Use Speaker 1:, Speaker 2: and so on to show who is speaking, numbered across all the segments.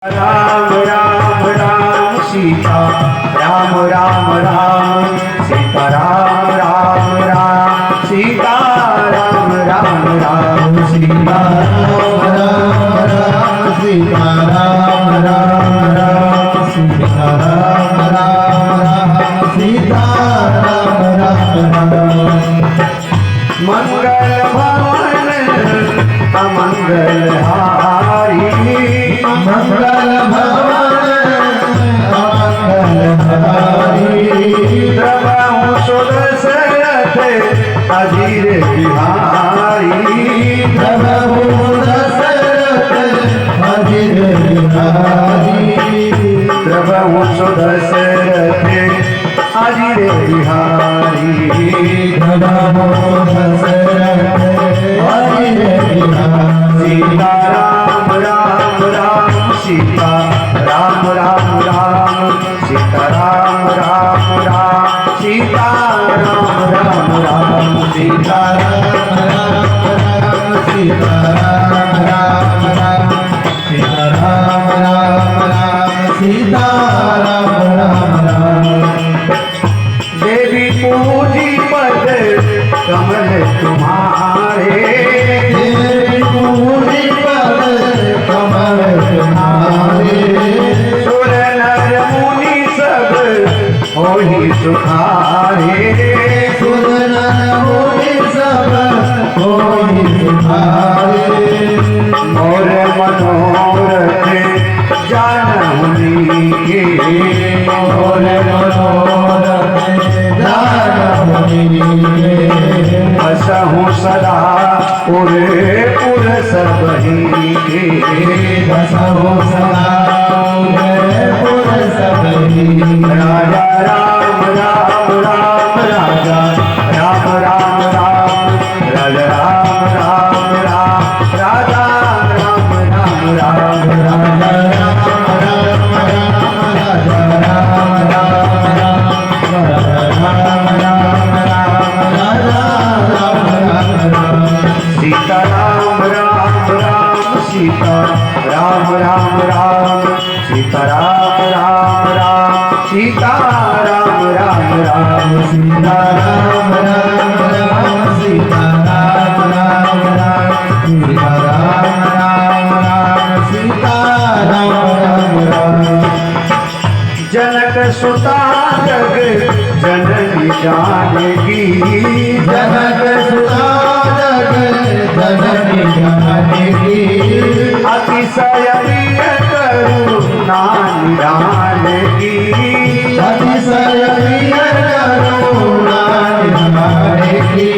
Speaker 1: राम राम राम सीता राम राम राम सीता राम राम राम सीता राम राम राम सीता राम राम राम सीता राम राम राम सीता राम राम राम सीता राम राम राम। मंगल भवन अमंगल हारी मंगल भवन अमंगल हारी प्रभु सुदशरथ अधीर बिहारी प्रभु सुदशरथ अधीर बिहारी प्रभु सुदशरथ अधीर बिहारी प्रभु सुदशरथ अधीर बिहारी। सीता राम राम राम सीता राम राम राम सीता राम राम राम सीता राम राम राम सीता राम राम सीता राम राम राम सीता राम राम राम सीता राम राम राम। देवी पूजी पद कमल तुम्हारे देवी पूजी पद कमल तुम्हारे सुर नर मुनि सब होई सुखारे सुर नर मुनि सब होई सुखारे मोर मनोरथ जानमुनि के मोर मनोरथ जानमुनि के बसहु सदा पुरे पुर सबही के बसहु सदा पुरे पुर सबही। राजा राम राम राम राजा राम राम राम राजा राम राम राम राजा राम राम राम राजा राम राम राम राजा राम राम राम राम राम राजा राम राम राम। सीता राम राम राम सीता राम राम राम सीता राम राम राम सीता राम राम राम सीता राम राम राम सीता राम राम राम सीता राम राम राम सीता राम राम राम। जनक सुता जग जननी जानकी जनक सुता जग जननी जानकी अतिशय करुणा निधान की अतिशय करुणा निधान की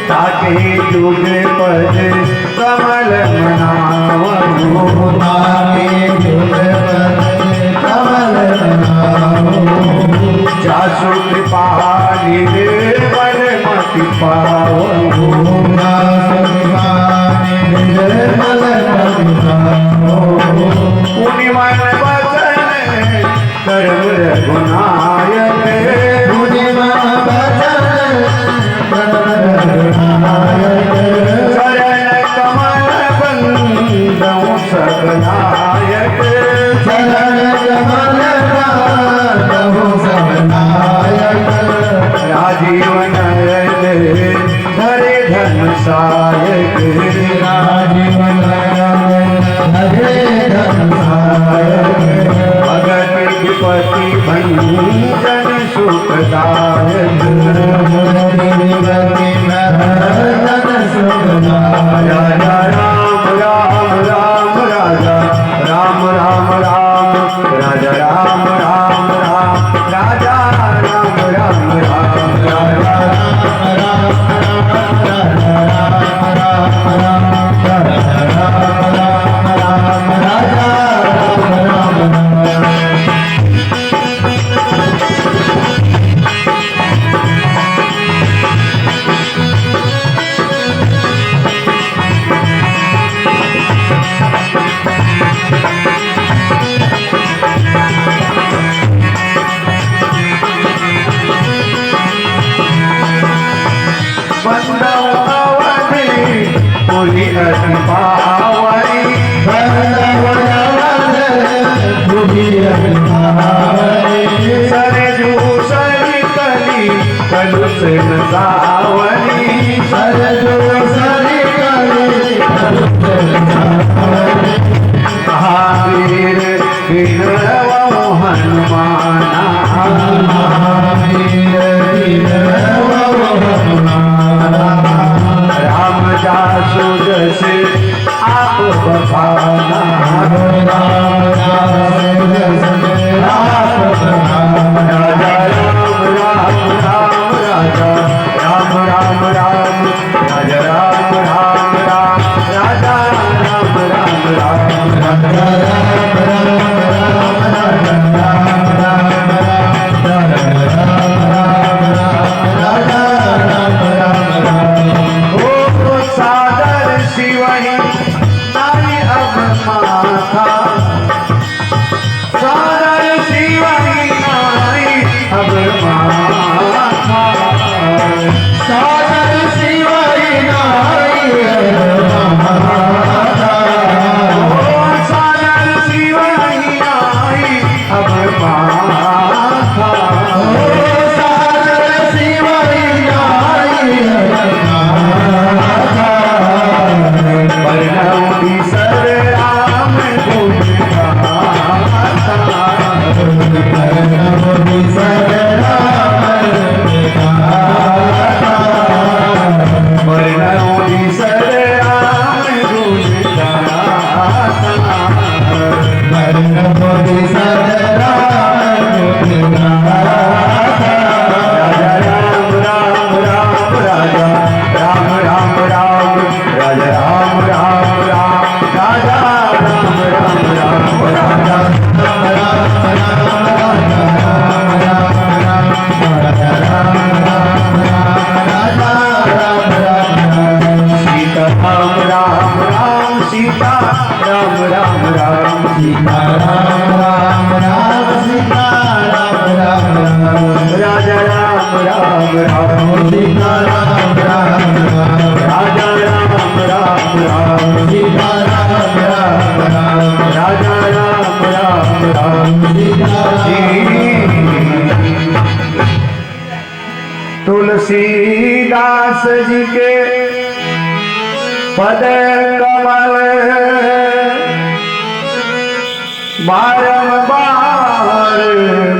Speaker 1: ताके जुग पद कमल मनावो ताके जुग पद कमल मनावो जासु कृपा निर्मल मति पावो जासु कृपा निर्मल मति पावो। पुनि मन वचन कर्म रघुनायक पुनि मन वचन कर्म रघुनायक शरण कमल बंदौ सकनायक शरण कमल बंदौ सकनायक राजीव नयन धरे धर्म सायक राजीव नयन धरे धर्म सायक भगत विपति भंजन सुखदायक विपति भंजन सुखदायक। राजा राम राम राम राजा राम राम राम राजा राम राम राम राजा राम राम राम राजा राम राम राजा राम राम राम राजा राम राम राम राजा राम राम राम। हुसैन सावनी
Speaker 2: सरजो सरी करे
Speaker 1: महावीर विनव हनुमाना राम जासु जैसे आप बखाना राजा राम राम राम राजा राम राम राम राजा राम राम राम राजा राम राम राम ओ सादर शिवही नाई अब माथा सादर शिवही नाई अब माथा
Speaker 2: सादर शिवाई नाई
Speaker 1: सादर शिवही नाई अब माथा
Speaker 2: सादर शिवाई नाई
Speaker 1: परनौती सर राम गुण गाथा परनौती सर राम गुण गाथा राजा राम राम राम राजा राम राम राम राजा राम राम राम राजा राम राम राम राजा सीता राम राम राम सीता राम राम राम सीता राजा राम राम राम राजा राम राम राम राजा राम राम राम तुलसीदास जी के पद कमल बारंबार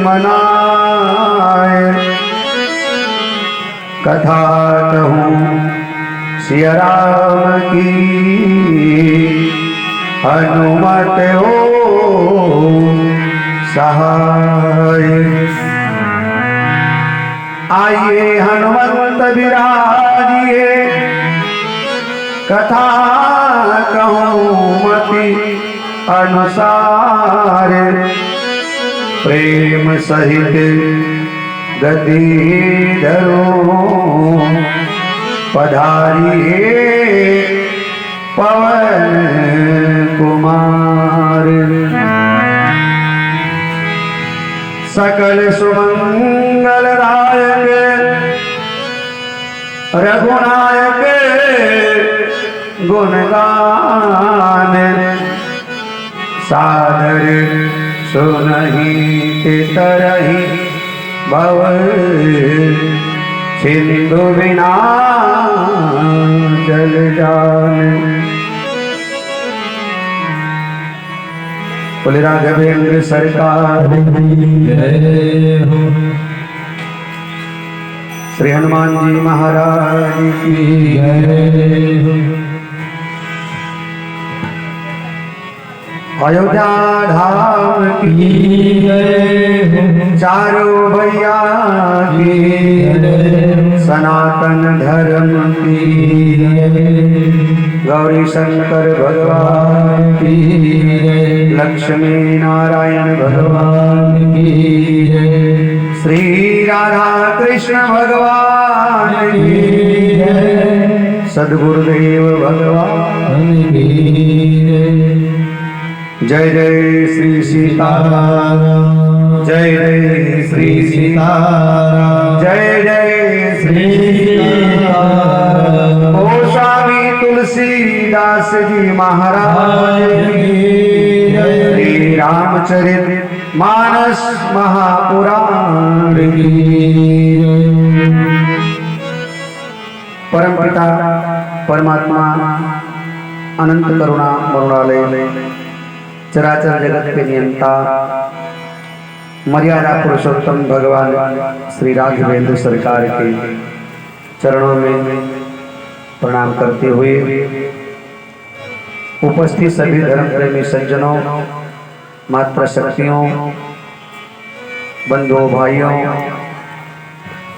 Speaker 1: मनाए कथा कहूँ सिया राम की हनुमत हो सहाय आइए हनुमंत विराजिए कथा कहूँ मति अनुसार प्रेम सहित गति धरो पधारिए पवन कुमार सकल सुमंगल रायक रघुनायक गुणगान सादर सुनहि तरहि भव सिंधु बिना जल जान बोले राघवेंद्र सरकार श्री हनुमान जी महाराज की अयोध्या धाम की चारों भैया की सनातन धर्म की गौरी शंकर भगवान की लक्ष्मी नारायण भगवान की श्री राधा कृष्ण भगवान की सद्गुरुदेव भगवान की जय जय श्री सीताराम जय जय श्री सीताराम जय जय श्री सीताराम। ओ स्वामी तुलसीदास जी महाराज श्री रामचरित मानस महापुराण की परम पिता परमात्मा अनंत करुणा मरुणालय चराचर जगत के नियंता मर्यादा पुरुषोत्तम भगवान श्री राघवेंद्र सरकार के चरणों में प्रणाम करते हुए उपस्थित सभी धर्म प्रेमी सज्जनों, मातृ शक्तियों, बंधुओं, भाइयों,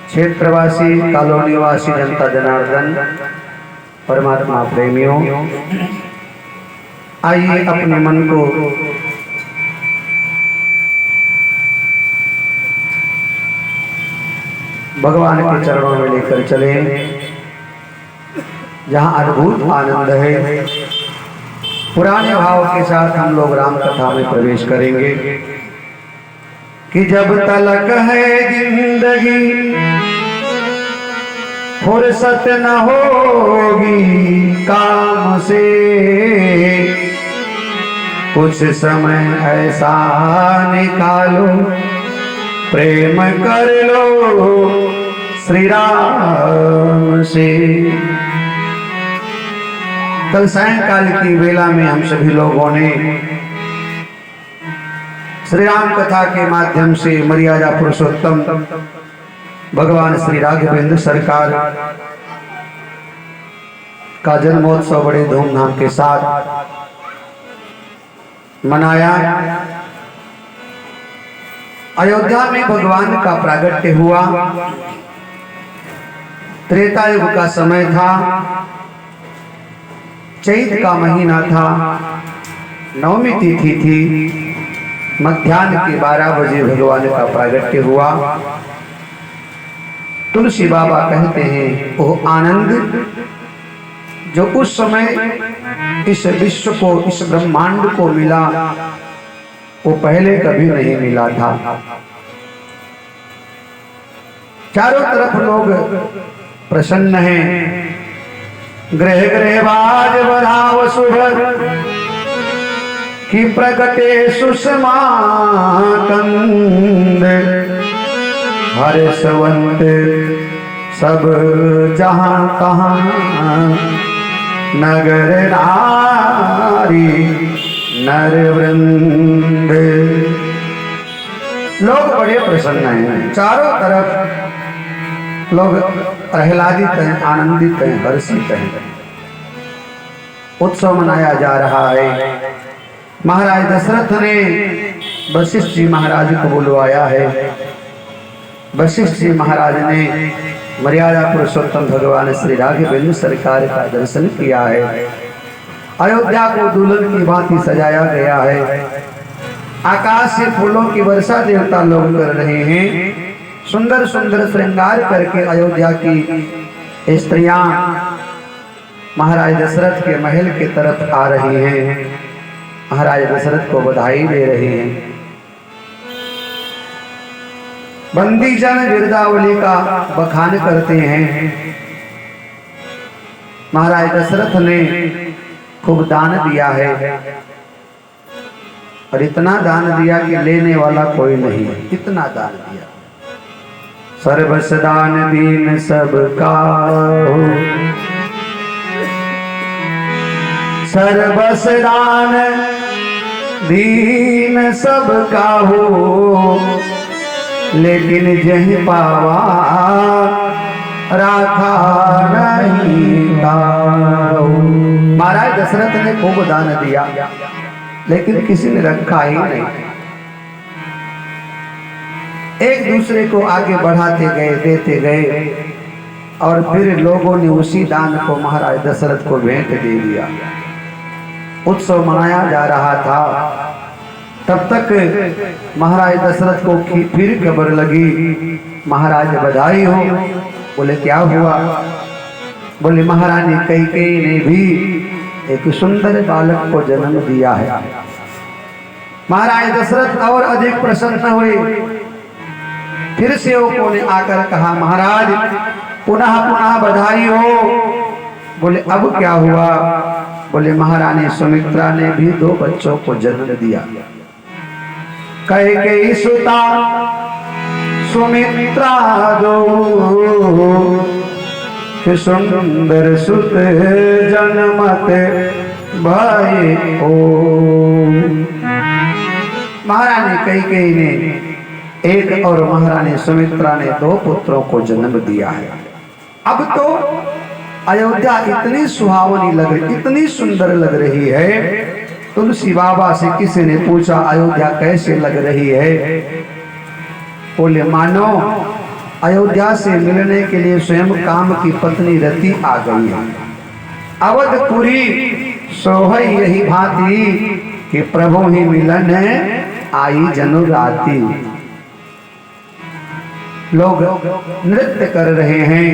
Speaker 1: क्षेत्रवासी, कॉलोनीवासी, जनता जनार्दन, परमात्मा प्रेमियों, आइए अपने मन को भगवान के चरणों में लेकर चले, जहाँ अद्भुत आनंद है। पुराने भाव के साथ हम लोग राम कथा में प्रवेश करेंगे कि जब तलक है जिंदगी फुर्सत न होगी काम से, कुछ समय ऐसा निकालो प्रेम कर लो श्री राम से। कल सायंकाल की वेला में हम सभी लोगों ने श्री राम कथा के माध्यम से मर्यादा पुरुषोत्तम भगवान श्री राघवेंद्र सरकार का जन्मोत्सव बड़े धूमधाम के साथ मनाया। अयोध्या में भगवान का प्रागट्य हुआ। त्रेता युग का समय था, चैत का महीना था, नवमी तिथि थी, मध्याह्न के 12 बजे भगवान का प्रागट्य हुआ। तुलसी बाबा कहते हैं वो आनंद जो उस समय इस विश्व को, इस ब्रह्मांड को मिला, वो पहले कभी नहीं मिला था। चारों तरफ लोग प्रसन्न हैं, ग्रह ग्रह बाज बधाव सुभर कि प्रगटे सुषमा कंद, हर्षवंत सब जहां तहां, नगर नारी नर वृंद। लोग बड़े प्रसन्न हैं, चारों तरफ लोग आह्लादित हैं, आनंदित हैं, हर्षित हैं। उत्सव मनाया जा रहा है। महाराज दशरथ ने वशिष्ठ जी महाराज को बुलवाया है। वशिष्ठ जी महाराज ने मर्यादा पुरुषोत्तम भगवान श्री राघवेंद्र सरकार का दर्शन किया है। अयोध्या को दुल्हन की भांति सजाया गया है। आकाश से फूलों की वर्षा देवता लोग कर रहे हैं। सुंदर सुंदर श्रृंगार करके अयोध्या की स्त्रियां महाराज दशरथ के महल की तरफ आ रही हैं। महाराज दशरथ को बधाई दे रहे हैं। बंदी जन वीरदावली का बखान करते हैं। महाराज दशरथ ने खूब दान दिया है और इतना दान दिया कि लेने वाला कोई नहीं, इतना दान दिया। सर्वस दान दीन सबका हो, सर्वस दान दीन सबका हो, लेकिन जह पावा राखा नहीं ताऊ। महाराज दशरथ ने खूब दान दिया, लेकिन किसी ने रखा ही नहीं। एक दूसरे को आगे बढ़ाते गए, देते गए, और फिर लोगों ने उसी दान को महाराज दशरथ को भेंट दे दिया। उत्सव मनाया जा रहा था। तब तक महाराज दशरथ को फिर खबर लगी, महाराज बधाई हो। बोले क्या हुआ? बोले महारानी कैकेयी ने भी एक सुंदर बालक को जन्म दिया है। महाराज दशरथ और अधिक प्रसन्न हुए। फिर सेवकों ने आकर कहा महाराज पुनः पुनः बधाई हो। बोले अब क्या हुआ? बोले महारानी सुमित्रा ने भी 2 बच्चों को जन्म दिया। कैकेयी सुता सुमित्रा दो, कि सुंदर सुत जनमत भाई ओ। महारानी कैकेयी ने एक और महारानी सुमित्रा ने 2 पुत्रों को जन्म दिया है। अब तो अयोध्या इतनी सुहावनी लग रही, इतनी सुंदर लग रही है। तुलसी बाबा से किसी ने पूछा अयोध्या कैसे लग रही है? बोले मानो अयोध्या से मिलने के लिए स्वयं काम की पत्नी रति आ गई है। अवधपुरी सोहई यही भांति कि प्रभु ही मिलन आई जनु राती। लोग नृत्य कर रहे हैं,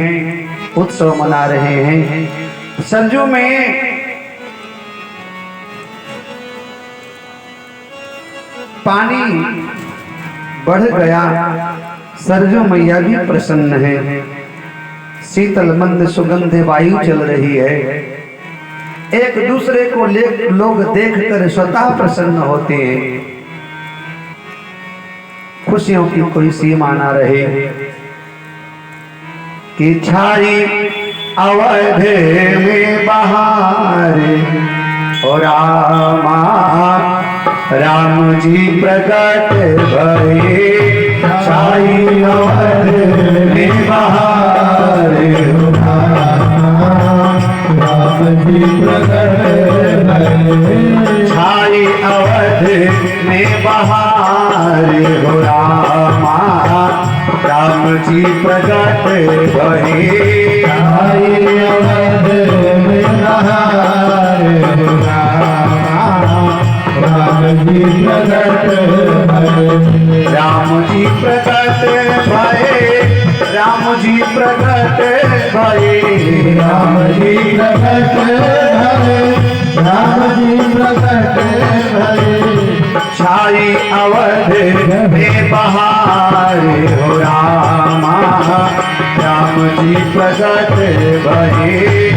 Speaker 1: उत्सव मना रहे हैं। सरजू में पानी बढ़ गया, सरजू मैया भी प्रसन्न है। शीतल मंद सुगंध वायु चल रही है। एक दूसरे को लोग देखकर स्वतः प्रसन्न होते हैं। खुशियों की कोई सीमा ना रहे कि छाई अवध में बहार और रामा राम जी प्रकट भये। छाई अवध में बहार
Speaker 2: राम जी प्रकट भये।
Speaker 1: छाई अवध में बहार हो रामा राम जी प्रकट भये।
Speaker 2: छाई अवध में बहार हो रामा राम जी प्रकट भये।
Speaker 1: राम जी प्रकट भये। राम जी प्रकट भये।
Speaker 2: राम जी प्रकट भये। राम जी प्रकट भये।
Speaker 1: छाई अवध में बहार हो रामा राम जी प्रकट भये।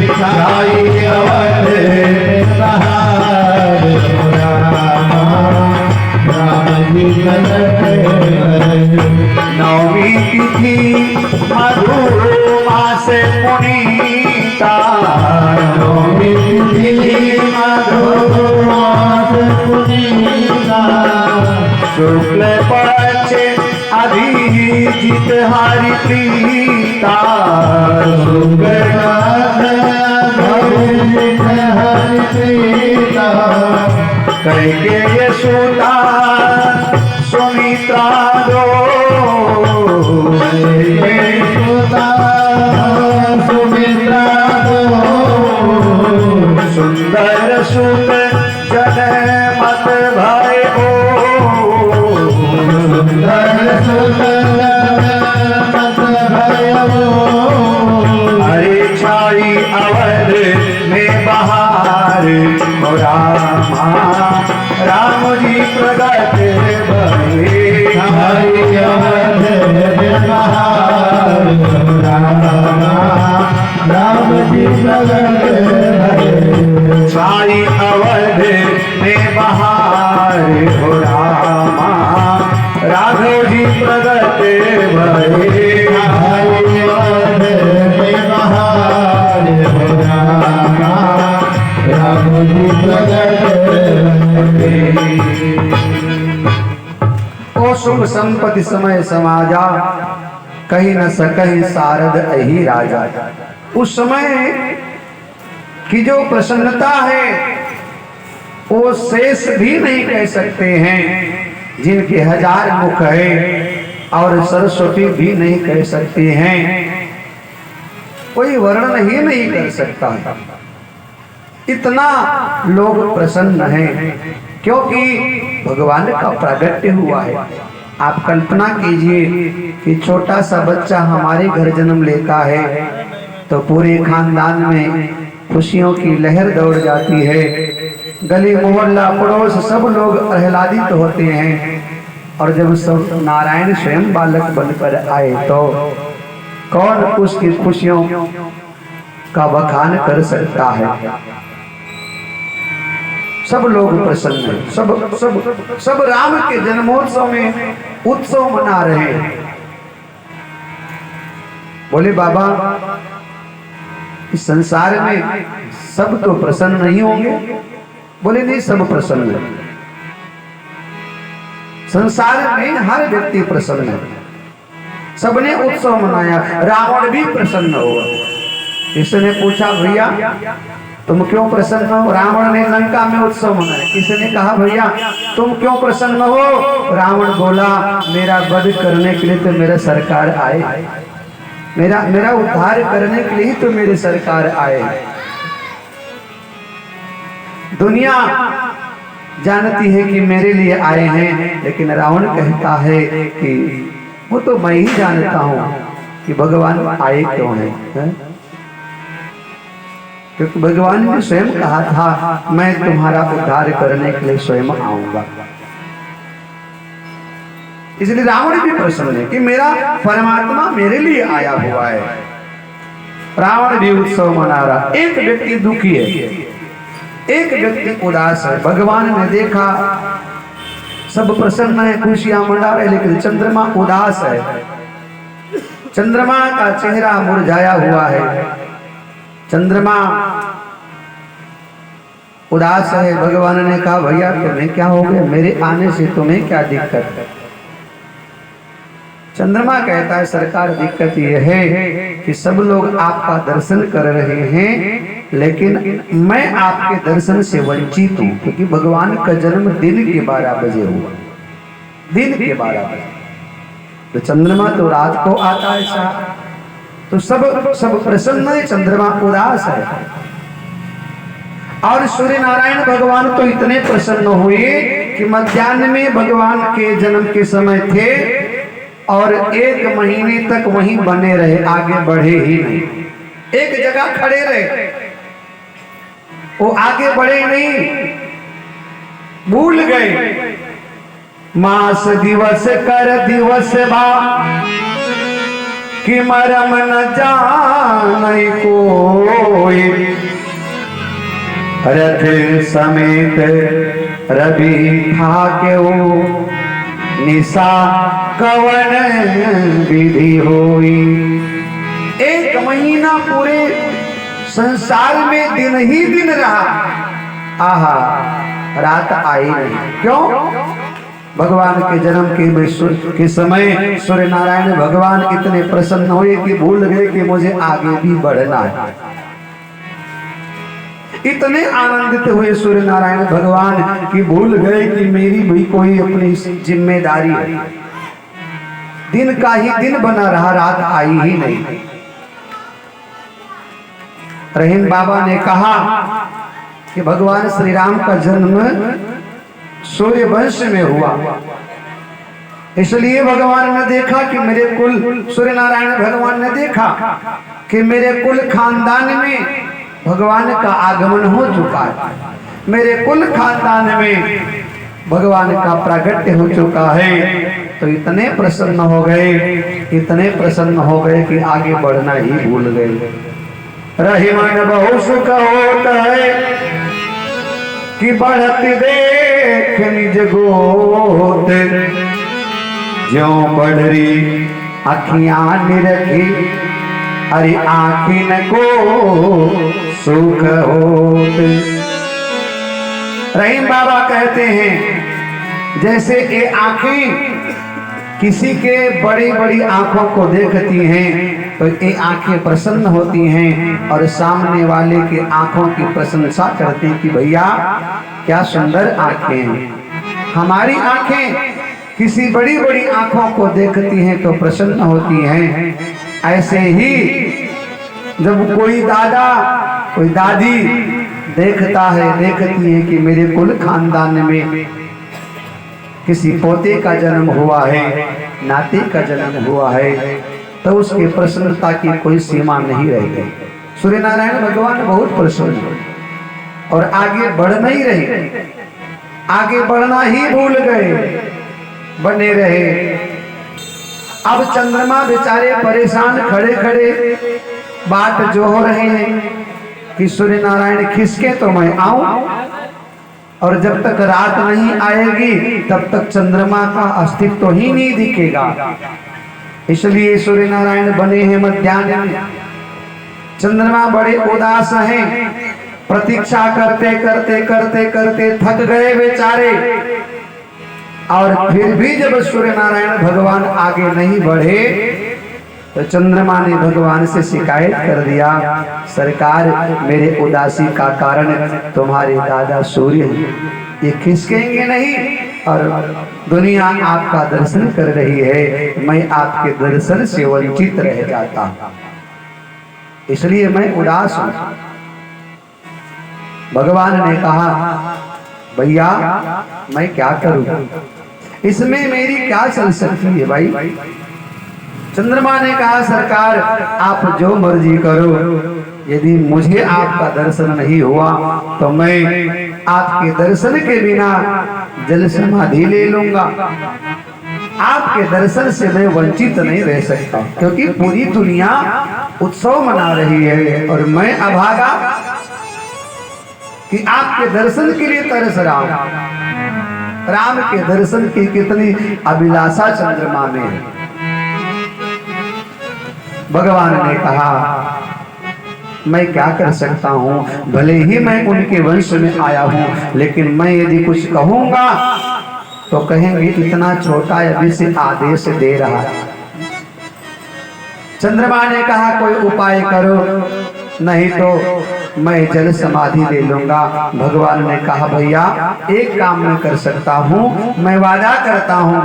Speaker 2: छाई अवध में बहार हो रामा राम जी प्रकट भये।
Speaker 1: नौमी तिथि मधुमास पुनीता।
Speaker 2: नौमी तिथि मधुमास पुनीता।
Speaker 1: शुक्ल पक्ष अभिजित हरि प्रीता।
Speaker 2: शुक्ल अभिजित हरि प्रीता।
Speaker 1: कैकेयी सुता सुमित्रा दो।
Speaker 2: कैकेयी सुता सुमित्रा दो।
Speaker 1: सुंदर सुत जनमत भय ओ।
Speaker 2: सुंदर सुत जनमत भय ओ।
Speaker 1: हरे छाई अवध में बहार हो रामा राम जी प्रकट भये।
Speaker 2: छाई अवध में बहार हो रामा राम जी प्रकट भये।
Speaker 1: छाई अवध में बहार हो रामा राघव जी प्रकट भये।
Speaker 2: छाई अवध में बहार हो रामा राम जी प्रकट भये।
Speaker 1: ओ शुभ संपत्ति समय समाजा कही न सकही सारद अहि राजा। उस समय की जो प्रसन्नता है वो शेष भी नहीं कह सकते हैं। जिनके 1000 मुख है और सरस्वती भी नहीं कह सकते हैं। कोई वर्णन ही नहीं कर सकता है। इतना लोग प्रसन्न हैं क्योंकि भगवान का प्रागट्य हुआ है। आप कल्पना कीजिए कि छोटा सा बच्चा हमारे घर जन्म लेता है तो पूरे खानदान में खुशियों की लहर दौड़ जाती है। गली मोहल्ला पड़ोस सब लोग आह्लादित होते हैं। और जब सब नारायण स्वयं बालक बनकर आए तो कौन उसकी खुशियों का बखान कर सकता है। सब लोग प्रसन्न हैं। सब राम के जन्मोत्सव में उत्सव मना रहे हैं। बोले बाबा इस संसार में सब तो प्रसन्न नहीं होंगे। बोले नहीं, सब प्रसन्न है। संसार में हर व्यक्ति प्रसन्न है, सबने उत्सव मनाया। रावण भी प्रसन्न हुआ। इसने पूछा भैया तुम क्यों प्रसन्न हो? रावण ने लंका में उत्सव मनाया। किसने कहा भैया तुम क्यों प्रसन्न हो? रावण बोला मेरा वध करने के लिए तो मेरा सरकार आए, मेरा उद्धार करने के लिए तो मेरे सरकार आए। दुनिया जानती है कि मेरे लिए आए हैं, लेकिन रावण कहता है कि वो तो मैं ही जानता हूं कि भगवान आए क्यों हैं है? क्योंकि भगवान ने स्वयं कहा था मैं तुम्हारा उद्धार करने के लिए स्वयं आऊंगा। इसलिए रावण भी प्रसन्न है कि मेरा परमात्मा मेरे लिए आया हुआ है। रावण भी उत्सव मना रहा। एक व्यक्ति दुखी है, एक व्यक्ति उदास है। भगवान ने देखा सब प्रसन्न है, खुशियां मना रहे, लेकिन चंद्रमा उदास है। चंद्रमा का चेहरा मुरझाया हुआ है, चंद्रमा उदास है। भगवान ने कहा भैया तुम्हें क्या हो गया? मेरे आने से तुम्हें क्या दिक्कत है? चंद्रमा कहता है सरकार दिक्कत यह है कि सब लोग आपका दर्शन कर रहे हैं, लेकिन मैं आपके दर्शन से वंचित हूं, क्योंकि भगवान का जन्म दिन के 12 बजे हुआ, दिन के 12 बजे। तो चंद्रमा तो रात को आता है साहब। तो सब प्रसन्न है, चंद्रमा उदास है। और सूर्य नारायण भगवान तो इतने प्रसन्न हुए कि मध्याह्न में भगवान के जन्म के समय थे और 1 महीने तक वहीं बने रहे, आगे बढ़े ही नहीं, एक जगह खड़े रहे, वो आगे बढ़े नहीं, भूल गए। मास दिवस कर दिवस बा कि मरम न जाने कोई, रथ समेत रवि था के वो निशा कवन विधि होई। 1 महीना पूरे संसार में दिन ही दिन रहा, आहा रात आई नहीं। क्यों? भगवान के जन्म के समय सूर्य नारायण भगवान इतने प्रसन्न हुए कि भूल गए कि मुझे आगे भी बढ़ना है। इतने आनंदित हुए सूर्य नारायण भगवान कि भूल गए कि मेरी भी कोई अपनी जिम्मेदारी है। दिन का ही दिन बना रहा, रात आई ही नहीं। रहीम बाबा ने कहा कि भगवान श्री राम का जन्म सूर्य वंश में हुआ, इसलिए भगवान ने देखा कि मेरे कुल, सूर्य नारायण भगवान ने देखा कि मेरे कुल खानदान में भगवान का आगमन हो चुका है, मेरे कुल खानदान में भगवान का प्रागट्य हो चुका है। तो इतने प्रसन्न हो गए, इतने प्रसन्न हो गए कि आगे बढ़ना ही भूल गए। रही मन बहु सुख होता है कि बढ़त देख निज गोत, ज्यों बढ़ रही अखियां निरखी, अरे आखिन को सुख होत। रहीम बाबा कहते हैं जैसे ये आंखें किसी के बड़ी बड़ी आंखों को देखती हैं तो ये आंखें प्रसन्न होती हैं और सामने वाले के आंखों की प्रशंसा करते हैं कि भैया क्या सुंदर आंखें हैं। हमारी आंखें किसी बड़ी बड़ी आंखों को देखती हैं तो प्रसन्न होती हैं। ऐसे ही जब कोई दादा कोई दादी देखता है, देखती है कि मेरे कुल खानदान में किसी पोते का जन्म हुआ है, नाते का जन्म हुआ है, तो उसकी प्रसन्नता की कोई सीमा नहीं रह गई। सूर्य नारायण भगवान बहुत प्रसन्न और आगे बढ़ नहीं रहे, आगे बढ़ना ही भूल गए, बने रहे। अब चंद्रमा बेचारे परेशान खड़े खड़े बाट जो हो रहे हैं कि सूर्य नारायण खिसके तो मैं आऊं, और जब तक रात नहीं आएगी तब तक चंद्रमा का अस्तित्व तो ही नहीं दिखेगा। इसलिए सूर्य नारायण बने हैं मध्याह्न में, चंद्रमा बड़े उदास हैं, प्रतीक्षा करते करते करते करते थक गए बेचारे। और फिर भी जब सूर्य नारायण भगवान आगे नहीं बढ़े तो चंद्रमा ने भगवान से शिकायत कर दिया, सरकार मेरे उदासी का कारण तुम्हारे दादा सूर्य हैं, ये खिसकेंगे नहीं और दुनिया आपका दर्शन कर रही है, मैं आपके दर्शन से वंचित रह जाता हूं, इसलिए मैं उदास हूं। भगवान ने कहा, भैया मैं क्या करूं, इसमें मेरी क्या चल सकती है भाई। चंद्रमा ने कहा, सरकार आप जो मर्जी करो, यदि मुझे आपका दर्शन नहीं हुआ तो मैं आपके दर्शन के बिना जल समाधि ले लूंगा। आपके दर्शन से मैं वंचित नहीं रह सकता, क्योंकि पूरी दुनिया उत्सव मना रही है और मैं अभागा कि आपके दर्शन के लिए तरस रहा हूं। राम के दर्शन की कितनी अभिलाषा चंद्रमा में है। भगवान ने कहा, मैं क्या कर सकता हूं, भले ही मैं उनके वंश में आया हूं, लेकिन मैं यदि कुछ कहूंगा तो कहेंगे इतना छोटा अभी से आदेश दे रहा है। चंद्रमा ने कहा, कोई उपाय करो, नहीं तो मैं जल समाधि ले लूंगा। भगवान ने कहा, भैया एक काम मैं कर सकता हूं, मैं वादा करता हूं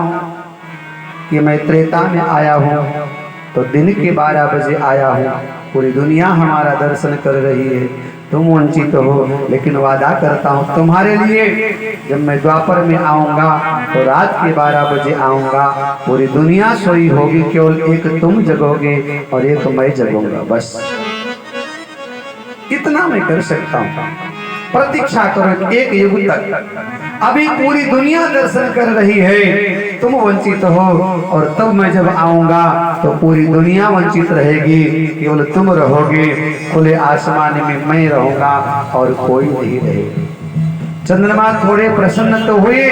Speaker 1: कि मैं त्रेता में आया हूं तो दिन के 12 बजे आया हूं, पूरी दुनिया हमारा दर्शन कर रही है, तुम वंचित हो, लेकिन वादा करता हूं तुम्हारे लिए जब मैं द्वापर में आऊंगा तो रात के 12 बजे आऊंगा, पूरी दुनिया सोई होगी, केवल एक तुम जगोगे और एक मैं जगूंगा, बस इतना मैं कर सकता हूं। प्रतीक्षा करो एक युग तक, अभी पूरी दुनिया दर्शन कर रही है, तुम वंचित हो, और तब मैं जब आऊंगा तो पूरी दुनिया वंचित रहेगी, केवल तुम रहोगे, खुले आसमान में मैं रहूंगा और कोई नहीं रहेगा। चंद्रमा थोड़े प्रसन्न तो हुए,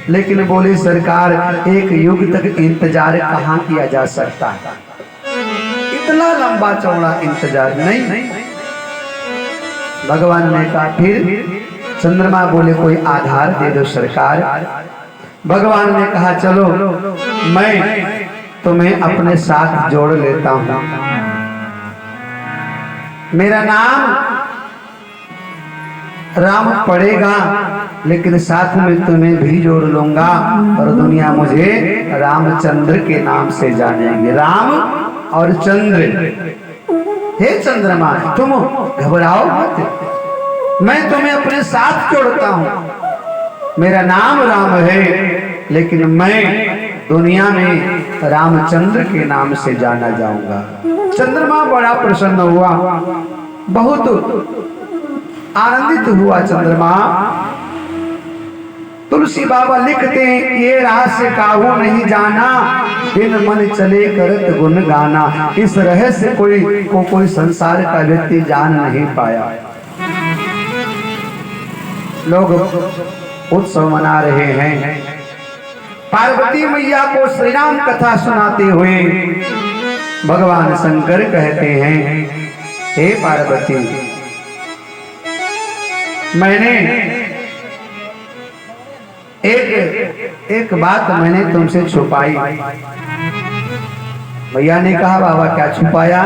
Speaker 1: लेकिन बोले, सरकार एक युग तक इंतजार कहाँ किया जा सकता है, इतना लंबा चौड़ा इंतजार नहीं। भगवान ने कहा, फिर चंद्रमा बोले, कोई आधार दे दो सरकार। भगवान ने कहा, चलो मैं तुम्हें अपने साथ जोड़ लेता हूं, मेरा नाम राम पड़ेगा, लेकिन साथ में तुम्हें भी जोड़ लूंगा और दुनिया मुझे रामचंद्र के नाम से जानेंगे, राम और चंद्र। हे चंद्रमा, तुम घबराओ मत, मैं तुम्हें अपने साथ जोड़ता हूं, मेरा नाम राम है, लेकिन मैं दुनिया में रामचंद्र के नाम से जाना जाऊंगा। चंद्रमा बड़ा प्रसन्न हुआ, बहुत आनंदित हुआ चंद्रमा। तुलसी बाबा लिखते हैं, ये रहस्य काहू नहीं जाना, बिन मन चले करत गुण गाना। इस रहस्य कोई संसार का व्यक्ति जान नहीं पाया। लोग उत्सव मना रहे हैं, पार्वती मैया को श्री राम कथा सुनाते हुए भगवान शंकर कहते हैं, हे पार्वती, मैंने एक बात मैंने तुमसे छुपाई। भैया ने कहा, बाबा क्या छुपाया?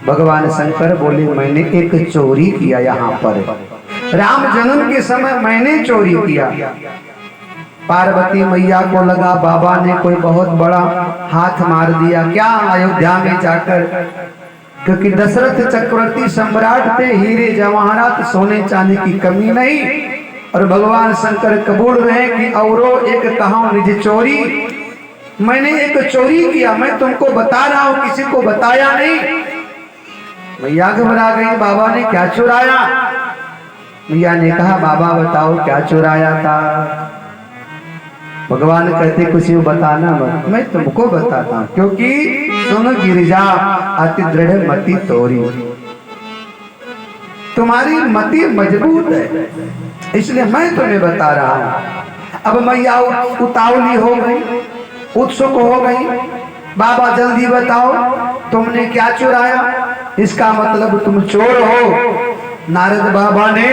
Speaker 1: भगवान शंकर बोले, मैंने एक चोरी किया, यहाँ पर राम जन्म के समय मैंने चोरी किया। पार्वती मैया को लगा बाबा ने कोई बहुत बड़ा हाथ मार दिया क्या अयोध्या में जाकर, क्योंकि दशरथ चक्रवर्ती सम्राट थे, हीरे जवाहरात सोने चांदी की कमी नहीं। और भगवान शंकर कबूल रहे कि औरों एक कहा निज चोरी, मैंने एक चोरी किया, मैं तुमको बता रहा हूं, किसी को बताया नहीं। मैया घबरा गई, बाबा ने क्या चुराया? मैया ने कहा, बाबा बताओ क्या चुराया था? भगवान कहते, कुछ बताना मत, मैं तुमको बताता हूं, क्योंकि सुन गिरिजा अति दृढ़ मति तोरी, तुम्हारी मति मजबूत है, इसलिए मैं तुम्हें बता रहा हूं। अब मैया उतावली हो गई, उत्सुक हो गई, बाबा जल्दी बताओ तुमने क्या चुराया, इसका मतलब तुम चोर हो। नारद बाबा ने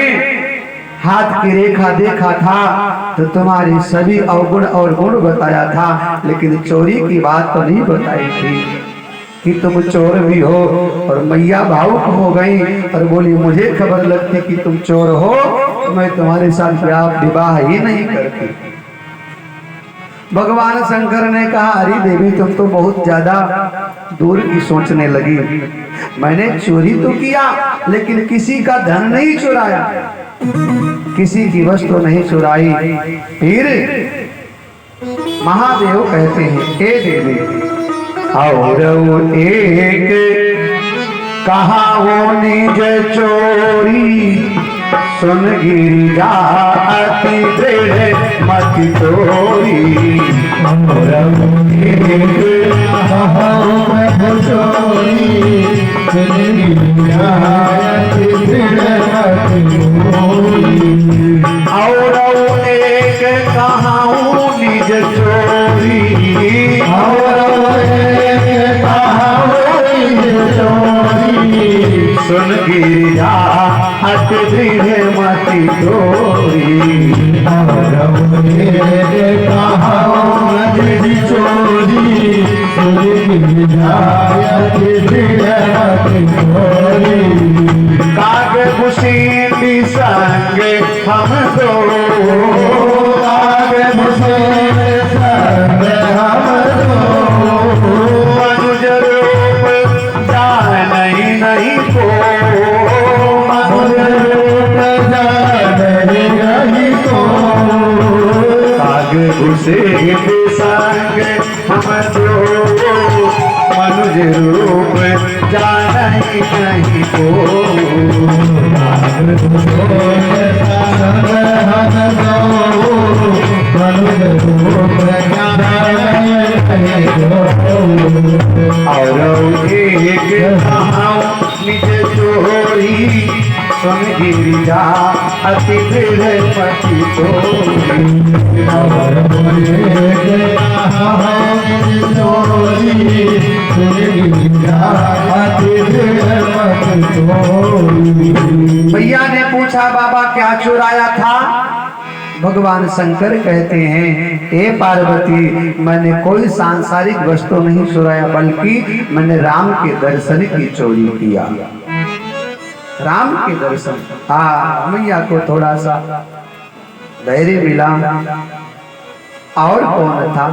Speaker 1: हाथ की रेखा देखा था तो तुम्हारी सभी अवगुण और गुण बताया था, लेकिन चोरी की बात तो नहीं बताई थी कि तुम चोर भी हो। और मैया भावुक हो गई और बोली मुझे खबर लगती कि तुम चोर हो तो मैं तुम्हारे साथ विवाह ही नहीं करती। भगवान शंकर ने कहा अरे देवी तुम तो बहुत ज्यादा दूर की सोचने लगी, मैंने चोरी तो किया लेकिन किसी का धन नहीं चुराया, किसी की वस्तु नहीं चुराई। फिर महादेव कहते हैं हे देवी और एक कहा वो निज चोरी, सुन गिरिजा अति दृढ़ मति तोरी।
Speaker 2: और एक कहा वो चोरी, सुन गिरिजा अति दृढ़ मति तोरी।
Speaker 1: और एक कहा वो निज चोरी,
Speaker 2: और एक कहा वो निज चोरी,
Speaker 1: सुन गिरिजा अति दृढ़ मति तोरी।
Speaker 2: और एक कहा वो निज चोरी, सुन गिरिजा अति दृढ़ मति तोरी।
Speaker 1: काग भूषी संग हम दो,
Speaker 2: काग भूषी संग हम दो,
Speaker 1: अनुज रूप जानई नहीं को,
Speaker 2: अनुज रूप जानई नहीं को।
Speaker 1: काग भूषी संग हम दो, मनुज रूप जानई नहीं को। और एक निज चोरी, सुन गिरिजा अति दृढ़ मति तोरी।
Speaker 2: और एक चोरी, सुन गिरिजा अति दृढ़ मति तोरी।
Speaker 1: भैया ने पूछा बाबा क्या चुराया था? भगवान शंकर कहते हैं हे पार्वती मैंने कोई सांसारिक वस्तु नहीं चुराया, बल्कि मैंने राम के दर्शन की चोरी किया। राम के दर्शन, हाँ मैया को थोड़ा सा धैर्य मिला। और कौन था?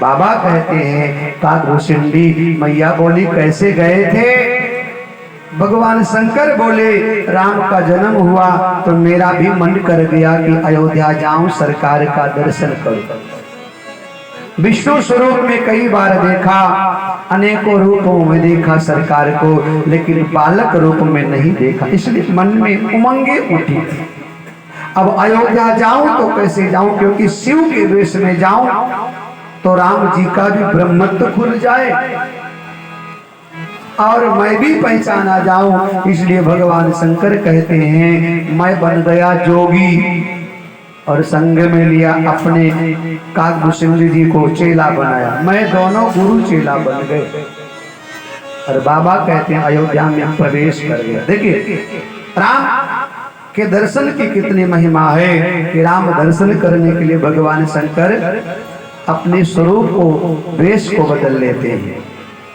Speaker 1: बाबा कहते हैं काकभूषुंडी। मैया बोली कैसे गए थे? भगवान शंकर बोले राम का जन्म हुआ तो मेरा भी मन कर गया कि अयोध्या जाऊं, सरकार का दर्शन करूं। विष्णु स्वरूप में कई बार देखा, अनेकों रूपों में देखा सरकार को, लेकिन बालक रूप में नहीं देखा, इसलिए मन में उमंगे उठी। अब अयोध्या जाऊं तो कैसे जाऊं, क्योंकि शिव के वेश में जाऊं तो राम जी का भी ब्रह्मत्व खुल जाए और मैं भी पहचाना जाऊं। इसलिए भगवान शंकर कहते हैं मैं बन गया जोगी और संग में लिया अपने काकभूषुंडी जी को चेला बनाया। मैं दोनों गुरु चेला बन गए और बाबा कहते हैं अयोध्या में प्रवेश कर गया। देखिए राम के दर्शन की कितनी महिमा है कि राम दर्शन करने के लिए भगवान शंकर अपने स्वरूप को, वेश को बदल लेते हैं।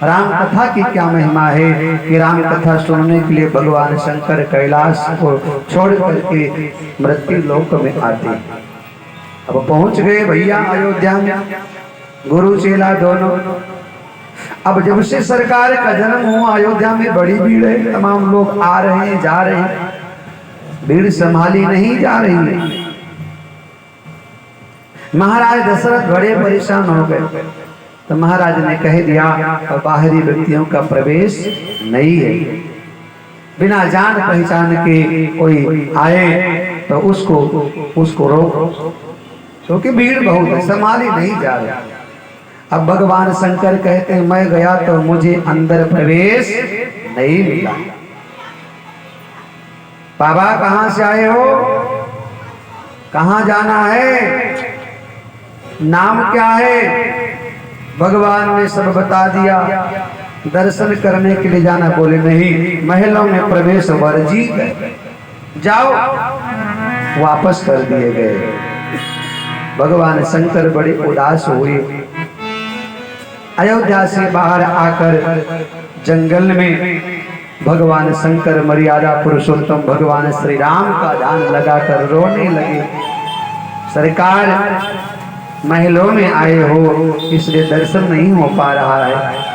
Speaker 1: राम कथा की क्या महिमा है कि राम कथा सुनने के लिए भगवान शंकर कैलाश को छोड़ करके मृत्यु लोक में आते हैं। अब पहुंच गए भैया अयोध्या में, गुरु चेला दोनों। अब जब से सरकार का जन्म हुआ अयोध्या में बड़ी भीड़ है, तमाम लोग आ रहे हैं जा रहे हैं, भीड़ संभाली नहीं जा रही है। महाराज दशरथ बड़े परेशान हो गए तो महाराज ने कह दिया और बाहरी व्यक्तियों का प्रवेश नहीं है, बिना जान पहचान के कोई आए तो उसको रोको, क्योंकि भीड़ बहुत है, संभाली नहीं जा रही। अब भगवान शंकर कहते हैं मैं गया तो मुझे अंदर प्रवेश नहीं मिला। बाबा कहां से आए हो, कहां जाना है, नाम क्या है? भगवान ने सब बता दिया। दर्शन करने के लिए जाना, बोले नहीं, महलों में प्रवेश वर्जित है, जाओ। वापस कर दिए गए। भगवान शंकर बड़े उदास हुए। अयोध्या से बाहर आकर जंगल में भगवान शंकर मर्यादा पुरुषोत्तम भगवान श्री राम का ध्यान लगाकर रोने लगे। सरकार, महलों में आए हो इसलिए दर्शन नहीं हो पा रहा है।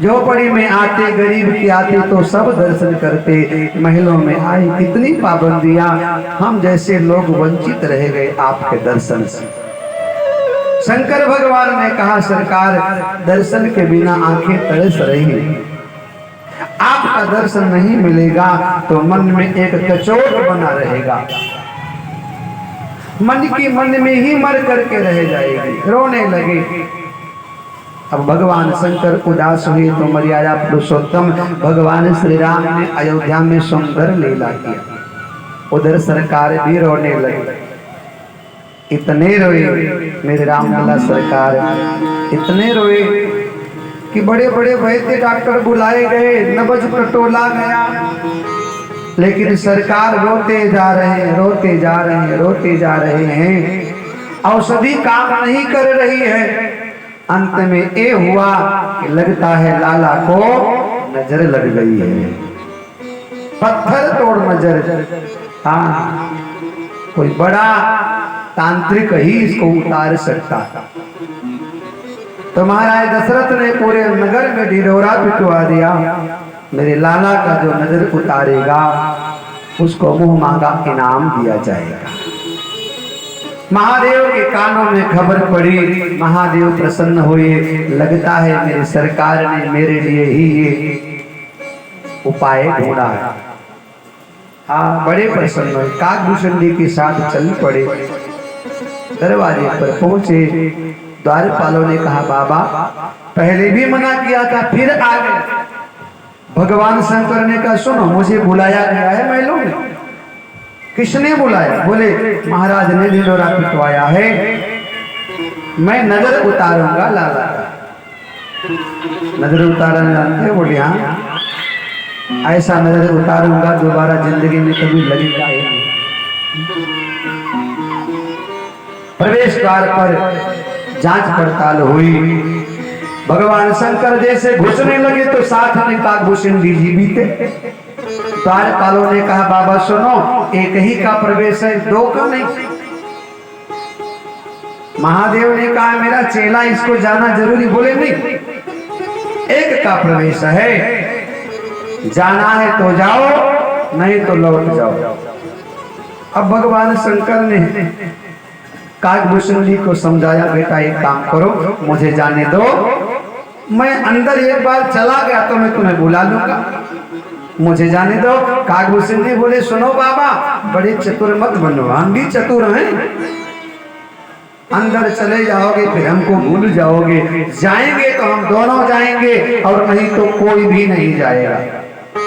Speaker 1: झोपड़ी में आते, गरीब के आते तो सब दर्शन करते, महलों में आए कितनी पाबंदियां, हम जैसे लोग वंचित रह गए आपके दर्शन से। शंकर भगवान ने कहा, सरकार, दर्शन के बिना आंखें तरस रही, आपका दर्शन नहीं मिलेगा तो मन में एक कचोट बना रहेगा, मन की मन में ही मर करके रह जाएगी। रोने लगे। अब भगवान शंकर उदास हुए तो मर्यादा पुरुषोत्तम भगवान श्री राम ने अयोध्या में सुंदर लीला किया। उधर सरकार भी रोने लगे। इतने रोए मेरे रामलला सरकार, इतने रोए कि बड़े बड़े वैद्य डॉक्टर बुलाए गए, नबज टटोला गया, लेकिन सरकार रोते जा रहे हैं, रोते जा रहे हैं, रोते जा रहे हैं। औषधि काम नहीं कर रही है। अंत में ये हुआ कि लगता है लाला को नजर लग गई है, पत्थर तोड़ नजर। हाँ, कोई बड़ा तांत्रिक ही इसको उतार सकता। तो महाराज दशरथ ने पूरे नगर में ढिढोरा पिटवा दिया, मेरे लाला का जो नजर उतारेगा उसको मुंह मांगा इनाम दिया जाएगा। महादेव के कानों में खबर पड़ी, महादेव प्रसन्न हुए। लगता है मेरी सरकार ने मेरे लिए ही ये उपाय ढूंढा है। हाँ, बड़े प्रसन्न हुए। काकभूषण जी के साथ चल पड़े। दरवाजे पर पहुंचे। द्वारपालों ने कहा, बाबा पहले भी मना किया था, फिर आ गए। भगवान शंकर ने कहा, सुनो, मुझे बुलाया गया है महलों में। किसने बुलाया? बोले महाराज ने ढिढोरा पिटवाया है, मैं नजर उतारूंगा लाला का। नजर उतारना जानते हो? बोले हाँ, ऐसा नजर उतारूंगा दोबारा जिंदगी में कभी लगेगा ही नहीं। प्रवेश द्वार पर जांच पड़ताल हुई। भगवान शंकर जैसे घुसने लगे तो साथ में काकभूषण जी भी थे। द्वारपालों ने कहा, बाबा सुनो, एक ही का प्रवेश है, दो का नहीं। महादेव ने कहा, मेरा चेला, इसको जाना जरूरी। बोले नहीं, एक का प्रवेश है, जाना है तो जाओ, नहीं तो लौट जाओ। अब भगवान शंकर ने काकभूषण जी को समझाया, बेटा एक काम करो, मुझे जाने दो, मैं अंदर एक बार चला गया तो मैं तुम्हें बुला लूंगा, मुझे जाने दो। काकभूषण जी बोले, सुनो बाबा, बड़े चतुर मत बनो, हम भी चतुर हैं। अंदर चले जाओगे फिर हमको भूल जाओगे, जाएंगे तो हम दोनों जाएंगे और नहीं तो कोई भी नहीं जाएगा।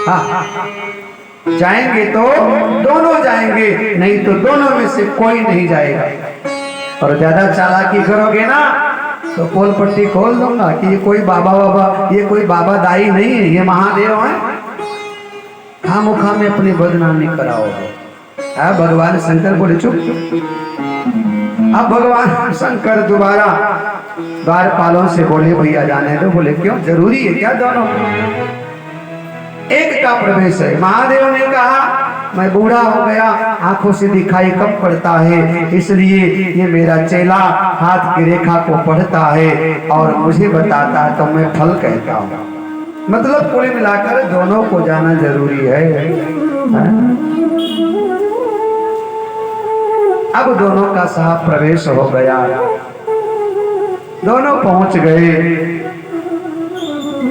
Speaker 1: हाँ, जाएंगे तो दोनों जाएंगे, नहीं तो दोनों में से कोई नहीं जाएगा। और ज्यादा चालाकी करोगे ना तो पोल पट्टी खोल दूंगा कि ये कोई बाबा, ये कोई बाबा दाई नहीं है, ये महादेव है। खामुखा में अपनी बदनामी कराओगे। भगवान शंकर बोले चुप। अब भगवान शंकर दोबारा द्वारपालों से बोले, भैया जाने दो। बोले क्यों, जरूरी है क्या दोनों? एक का प्रवेश है। महादेव ने कहा, मैं बूढ़ा हो गया, आंखों से दिखाई कम पड़ता है, इसलिए ये मेरा चेला हाथ की रेखा को पढ़ता है और मुझे बताता है तो मैं फल कहता हूँ। मतलब कुल मिलाकर दोनों को जाना जरूरी है। अब दोनों का साफ प्रवेश हो गया, दोनों पहुंच गए।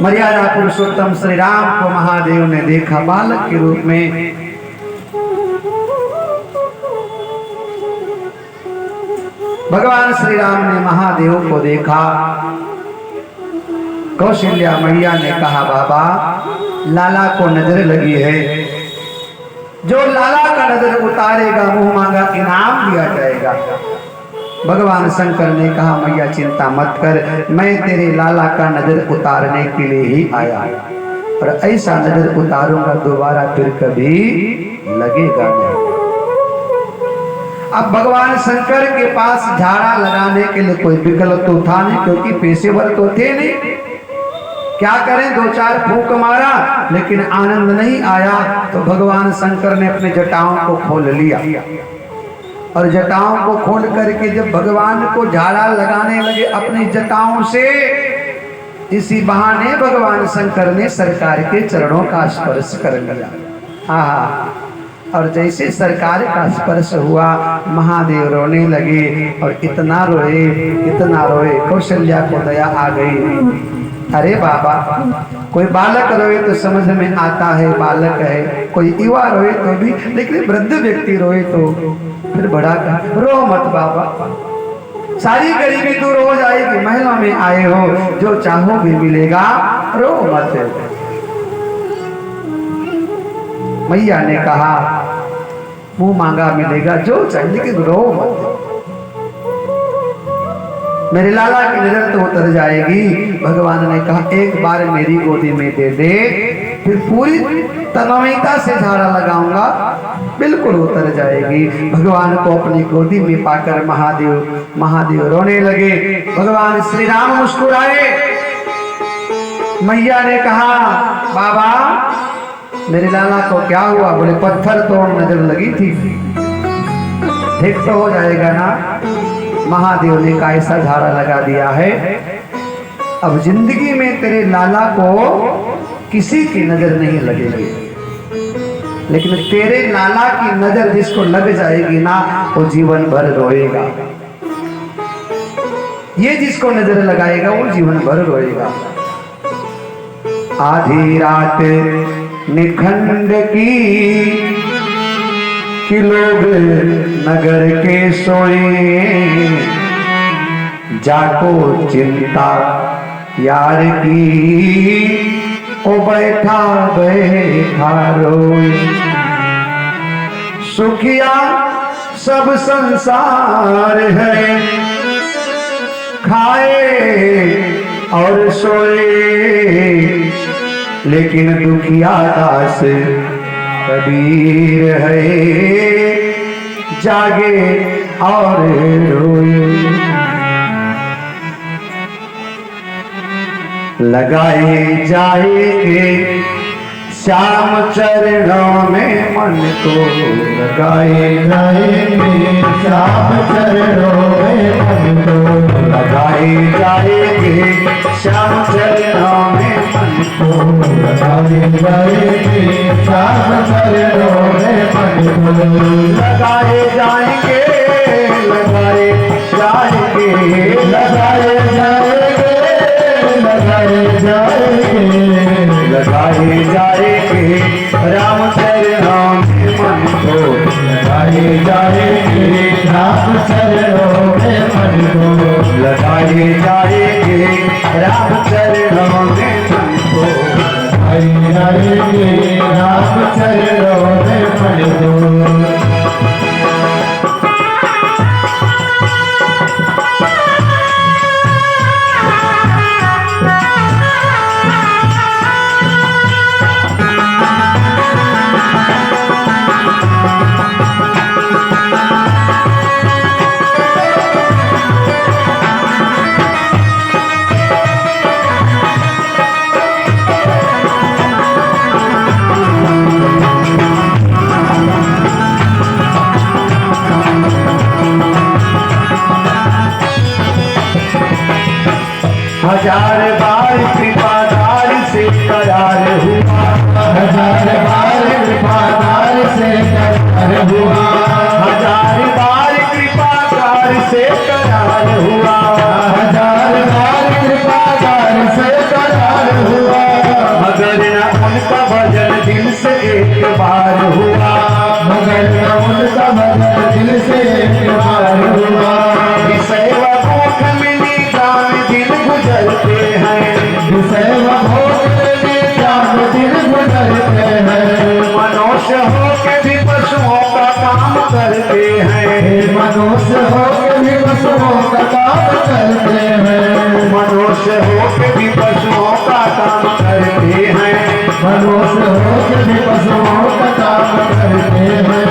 Speaker 1: मर्यादा पुरुषोत्तम श्री राम को महादेव ने देखा बालक के रूप में। भगवान श्री राम ने महादेव को देखा। कौशल्या मैया ने कहा, बाबा लाला को नजर लगी है, जो लाला का नजर उतारेगा मुंह मांगा इनाम दिया जाएगा। भगवान शंकर ने कहा मैया चिंता मत कर, मैं तेरे लाला का नजर उतारने के लिए ही आया और ऐसा नजर उतारूंगा दोबारा फिर कभी लगेगा नहीं। अब भगवान शंकर के पास झाड़ा लगाने के लिए कोई विकल्प तो था नहीं, क्योंकि पेशेवर तो थे नहीं। क्या करें, दो चार फूंक मारा लेकिन आनंद नहीं आया, तो भगवान शंकर ने अपने जटाओं को खोल लिया और जटाओं को खोल करके जब भगवान को झाड़ा लगाने लगे अपनी जटाओं से, इसी बहाने भगवान शंकर ने सरकार के चरणों का स्पर्श कर लिया। हाँ, और जैसे सरकार का स्पर्श हुआ महादेव रोने लगे और इतना रोए कौशल्या को दया आ गई। अरे बाबा, कोई बालक रोए तो समझ में आता है बालक है, कोई युवा रोए तो भी, लेकिन वृद्ध व्यक्ति रोए तो फिर बड़ा रो मत बाबा, सारी गरीबी दूर हो जाएगी, महलों में आए हो, जो चाहोगे मिलेगा, रो मत। मैया ने कहा मुंह मांगा मिलेगा, जो चाहिए, लेकिन रो मत, मेरे लाला की नजर तो उतर जाएगी। भगवान ने कहा एक बार मेरी गोदी में दे दे, फिर पूरी तन्मयता से झाड़ा लगाऊंगा, बिल्कुल उतर जाएगी। भगवान को अपनी गोदी में पाकर महादेव रोने लगे। भगवान श्री राम मुस्कुराए। मैया ने कहा बाबा मेरे लाला को क्या हुआ? बोले पत्थर तोड़ नजर लगी थी, ठीक तो हो जाएगा ना। महादेव ने का ऐसा झाड़ा लगा दिया है, अब जिंदगी में तेरे लाला को किसी की नजर नहीं लगेगी, लेकिन तेरे लाला की नजर जिसको लग जाएगी ना वो जीवन भर रोएगा। ये जिसको नजर लगाएगा वो जीवन भर रोएगा। आधी रात निखंड की कि लोग नगर के सोए, जाको चिंता यार की, ओ बैठा रोए। सुखिया सब संसार है, खाए और सोए, लेकिन दुखिया दास कबीर है, जागे और रोए। लगाए जाएंगे श्याम चरणों में मन को, लगाए जाएंगे श्याम चरणों में मन को, लगाए जाएंगे श्याम चरणों में मन को, लगाए जाएंगे श्याम चरणों में मन को, लगाए जाएंगे, लगाए जाएंगे, लगाए जाएंगे, लगाए जाएंगे, लगाए जाएंगे राम चरणों में मन को, लगाए जाएंगे राम चरणों में मन को, लगाए जाएंगे राम चरणों में मन को, लगाए जाएंगे राम चरणों में मन को। हजार बार कृपादार से करार हुआ, हजार बार कृपादार से करार हुआ, हजार बार कृपादार से करार हुआ, हजार बार कृपादार से करार हुआ, मगर न उनका भजन दिल से एक बार हुआ, मगर न उनका भजन दिल से एक बार हुआ। विषय व भोग में निजाम दिन गुजरते हैं, विषय व भोग में निजाम दिन गुजरते हैं, मनुष्य हो के भी पशुओं का काम करते हैं, मनुष्य हो के भी पशुओं
Speaker 2: मनुष्य हो के भी पशुओं का काम करते हैं।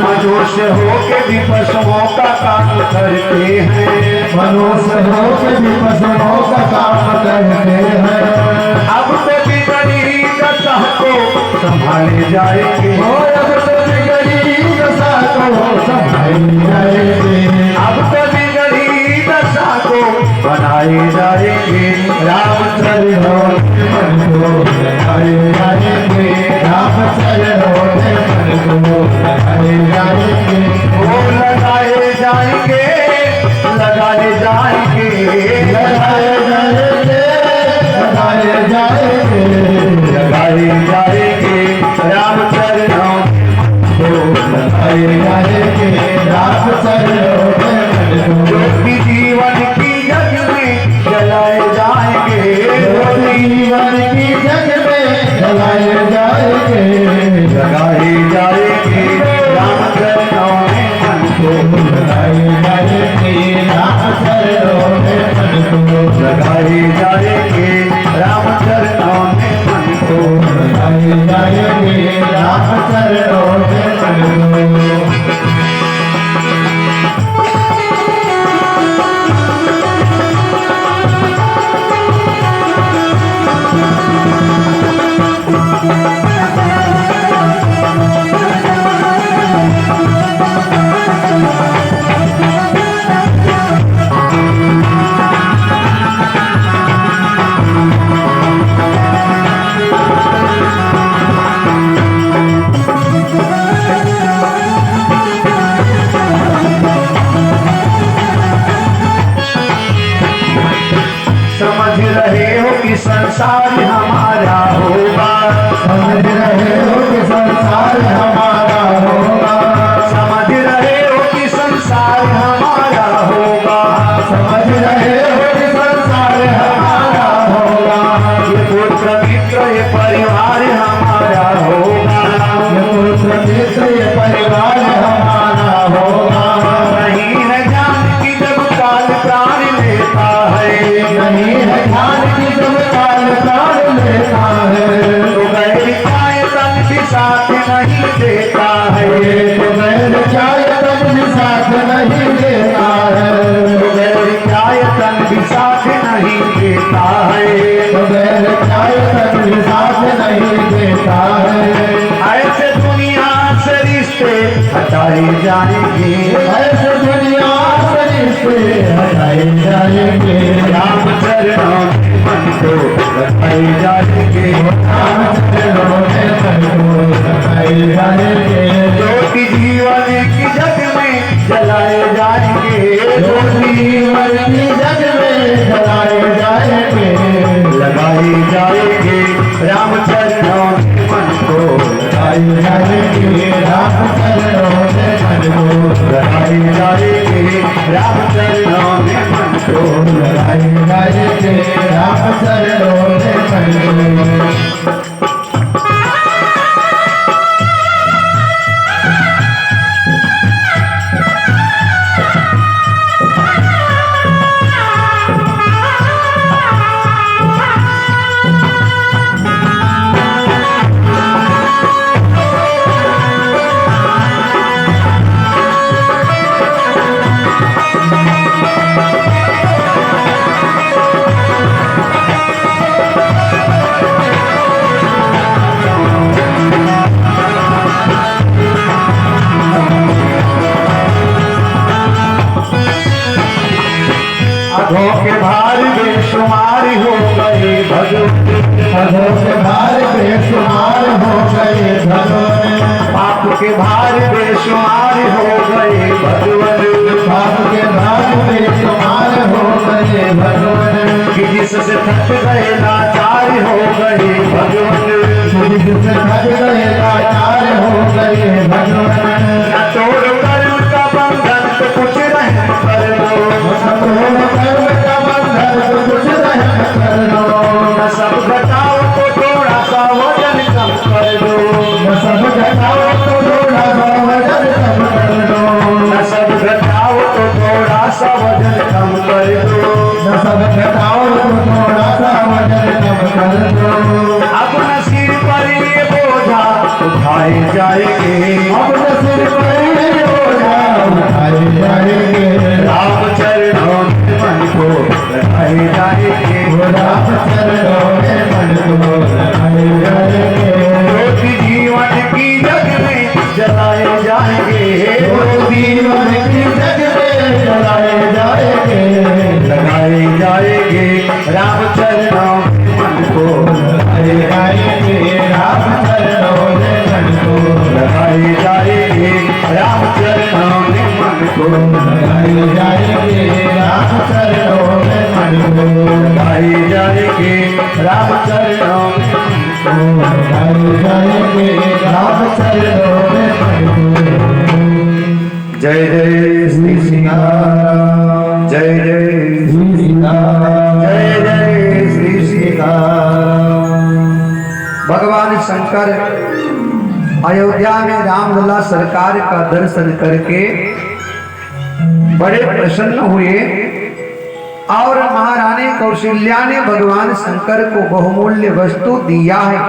Speaker 1: मनुष्य हो के भी पशुओं का काम करते हैं।
Speaker 2: मनुष्य हो के भी पशुओं का काम करते हैं।
Speaker 1: अब तो बिगड़ी दशा को संभाले जाएंगे।
Speaker 2: अब तो बिगड़ी दशा को संभाले जाएंगे।
Speaker 1: अब तो बिगड़ी दशा को बनाए जाएंगे।
Speaker 2: रामचरणों मन को लगाए जाएंगे। रामचरणों मन को लगाए जाएंगे।
Speaker 1: वो लगाए जाएंगे, लगाए जाएंगे,
Speaker 2: लगाए जाएंगे। लगाए जाएंगे।
Speaker 1: लगाए जाएंगे। रामचरणों
Speaker 2: को लगाए जाएंगे। रामचरणों मन को
Speaker 1: ज्योति जीवन की जग में जलाए जाएंगे।
Speaker 2: जीवन की जग में लगाए जाएंगे।
Speaker 1: लगाए जाएंगे। रामचरणों में मन को
Speaker 2: लगाए जाएंगे। रामचरणों में मन को
Speaker 1: लगाए जाएंगे। रामचरणों में मन को
Speaker 2: लगाए जाएंगे। रामचरणों में मन को
Speaker 1: समझ रहे हो कि संसार हमारा होगा।
Speaker 2: समझ रहे हो कि संसार हमारा होगा।
Speaker 1: समझ रहे हो कि संसार हमारा होगा।
Speaker 2: समझ रहे हो कि संसार हमारा होगा।
Speaker 1: ये पुत्र मित्र ये परिवार हमारा होगा।
Speaker 2: ये पुत्र मित्र ये परिवार हमारा होगा।
Speaker 1: नहीं है जान की जब काल प्राण लेता है।
Speaker 2: नहीं है ध्यान की जब काल प्राण लेता है।
Speaker 1: तो गैर काय तन भी साथ नहीं देता है।
Speaker 2: तो गैर चाय तन भी साथ नहीं देता है।
Speaker 1: तो गैर काय तन भी साथ नहीं देता है।
Speaker 2: तो गैर चाय तन भी साथ नहीं देता है।
Speaker 1: ऐसे दुनिया से रिश्ते हटाए जाएंगे।
Speaker 2: ऐसे दुनिया से रिश्ते हटाए जाएंगे।
Speaker 1: रामचरणों में मन को लगाए जाएंगे।
Speaker 2: रामचरणों में मन को लगाए जाएंगे।
Speaker 1: ज्योति जीवन की जग में जलाए जाएंगे।
Speaker 2: ज्योति जीवन की जग में जलाए जाएंगे।
Speaker 1: लगाए जाएंगे। रामचरणों में मन को
Speaker 2: लगाए जाएंगे। रामचरणों में मन को
Speaker 1: लगाए जाएंगे। रामचरणों में मन को
Speaker 2: लगाए जाएंगे। रामचरणों में मन को
Speaker 1: अधों के भार बेशुमार हो गए भगवान।
Speaker 2: अधों के भार बेशुमार हो गए भगवान।
Speaker 1: पाप के भार बेशुमार हो गए भगवान।
Speaker 2: पाप के भार बेशुमार हो गए भगवान।
Speaker 1: कि जिससे थक गए लाचार हो गए भगवान।
Speaker 2: जिससे थक गए लाचार हो गए भगवान।
Speaker 1: न तोड़ कर्म का बंधन तो कुछ रहम कर दो।
Speaker 2: तोड़ कर्म का बंधन तो कुछ रहम कर दो।
Speaker 1: न सब घटाओ तो थोड़ा सा वजन कम कर दो।
Speaker 2: न सब घटाओ तो थोड़ा सा वजन कम कर दो।
Speaker 1: न सब घटाओ तो थोड़ा सा वजन कम कर दो।
Speaker 2: न सब घटाओ तो थोड़ा सा वजन कम कर दो।
Speaker 1: अपना सिर पर
Speaker 2: राम चरणों में मन को लगाए जाएंगे, राम चरणों में मन को लगाए जाएंगे, राम चरणों में मन को लगाए जाएंगे, राम चरणों में मन को लगाए जाएंगे, राम चरणों में मन को लगाए जाएंगे, राम चरणों में मन को।
Speaker 1: जय जय श्री सीताराम, जय जय श्री सीताराम, जय जय श्री सीताराम। भगवान शंकर अयोध्या में रामलला सरकार का दर्शन करके बड़े प्रसन्न हुए और महारानी कौशल्या ने भगवान शंकर को बहुमूल्य वस्तु दिया है।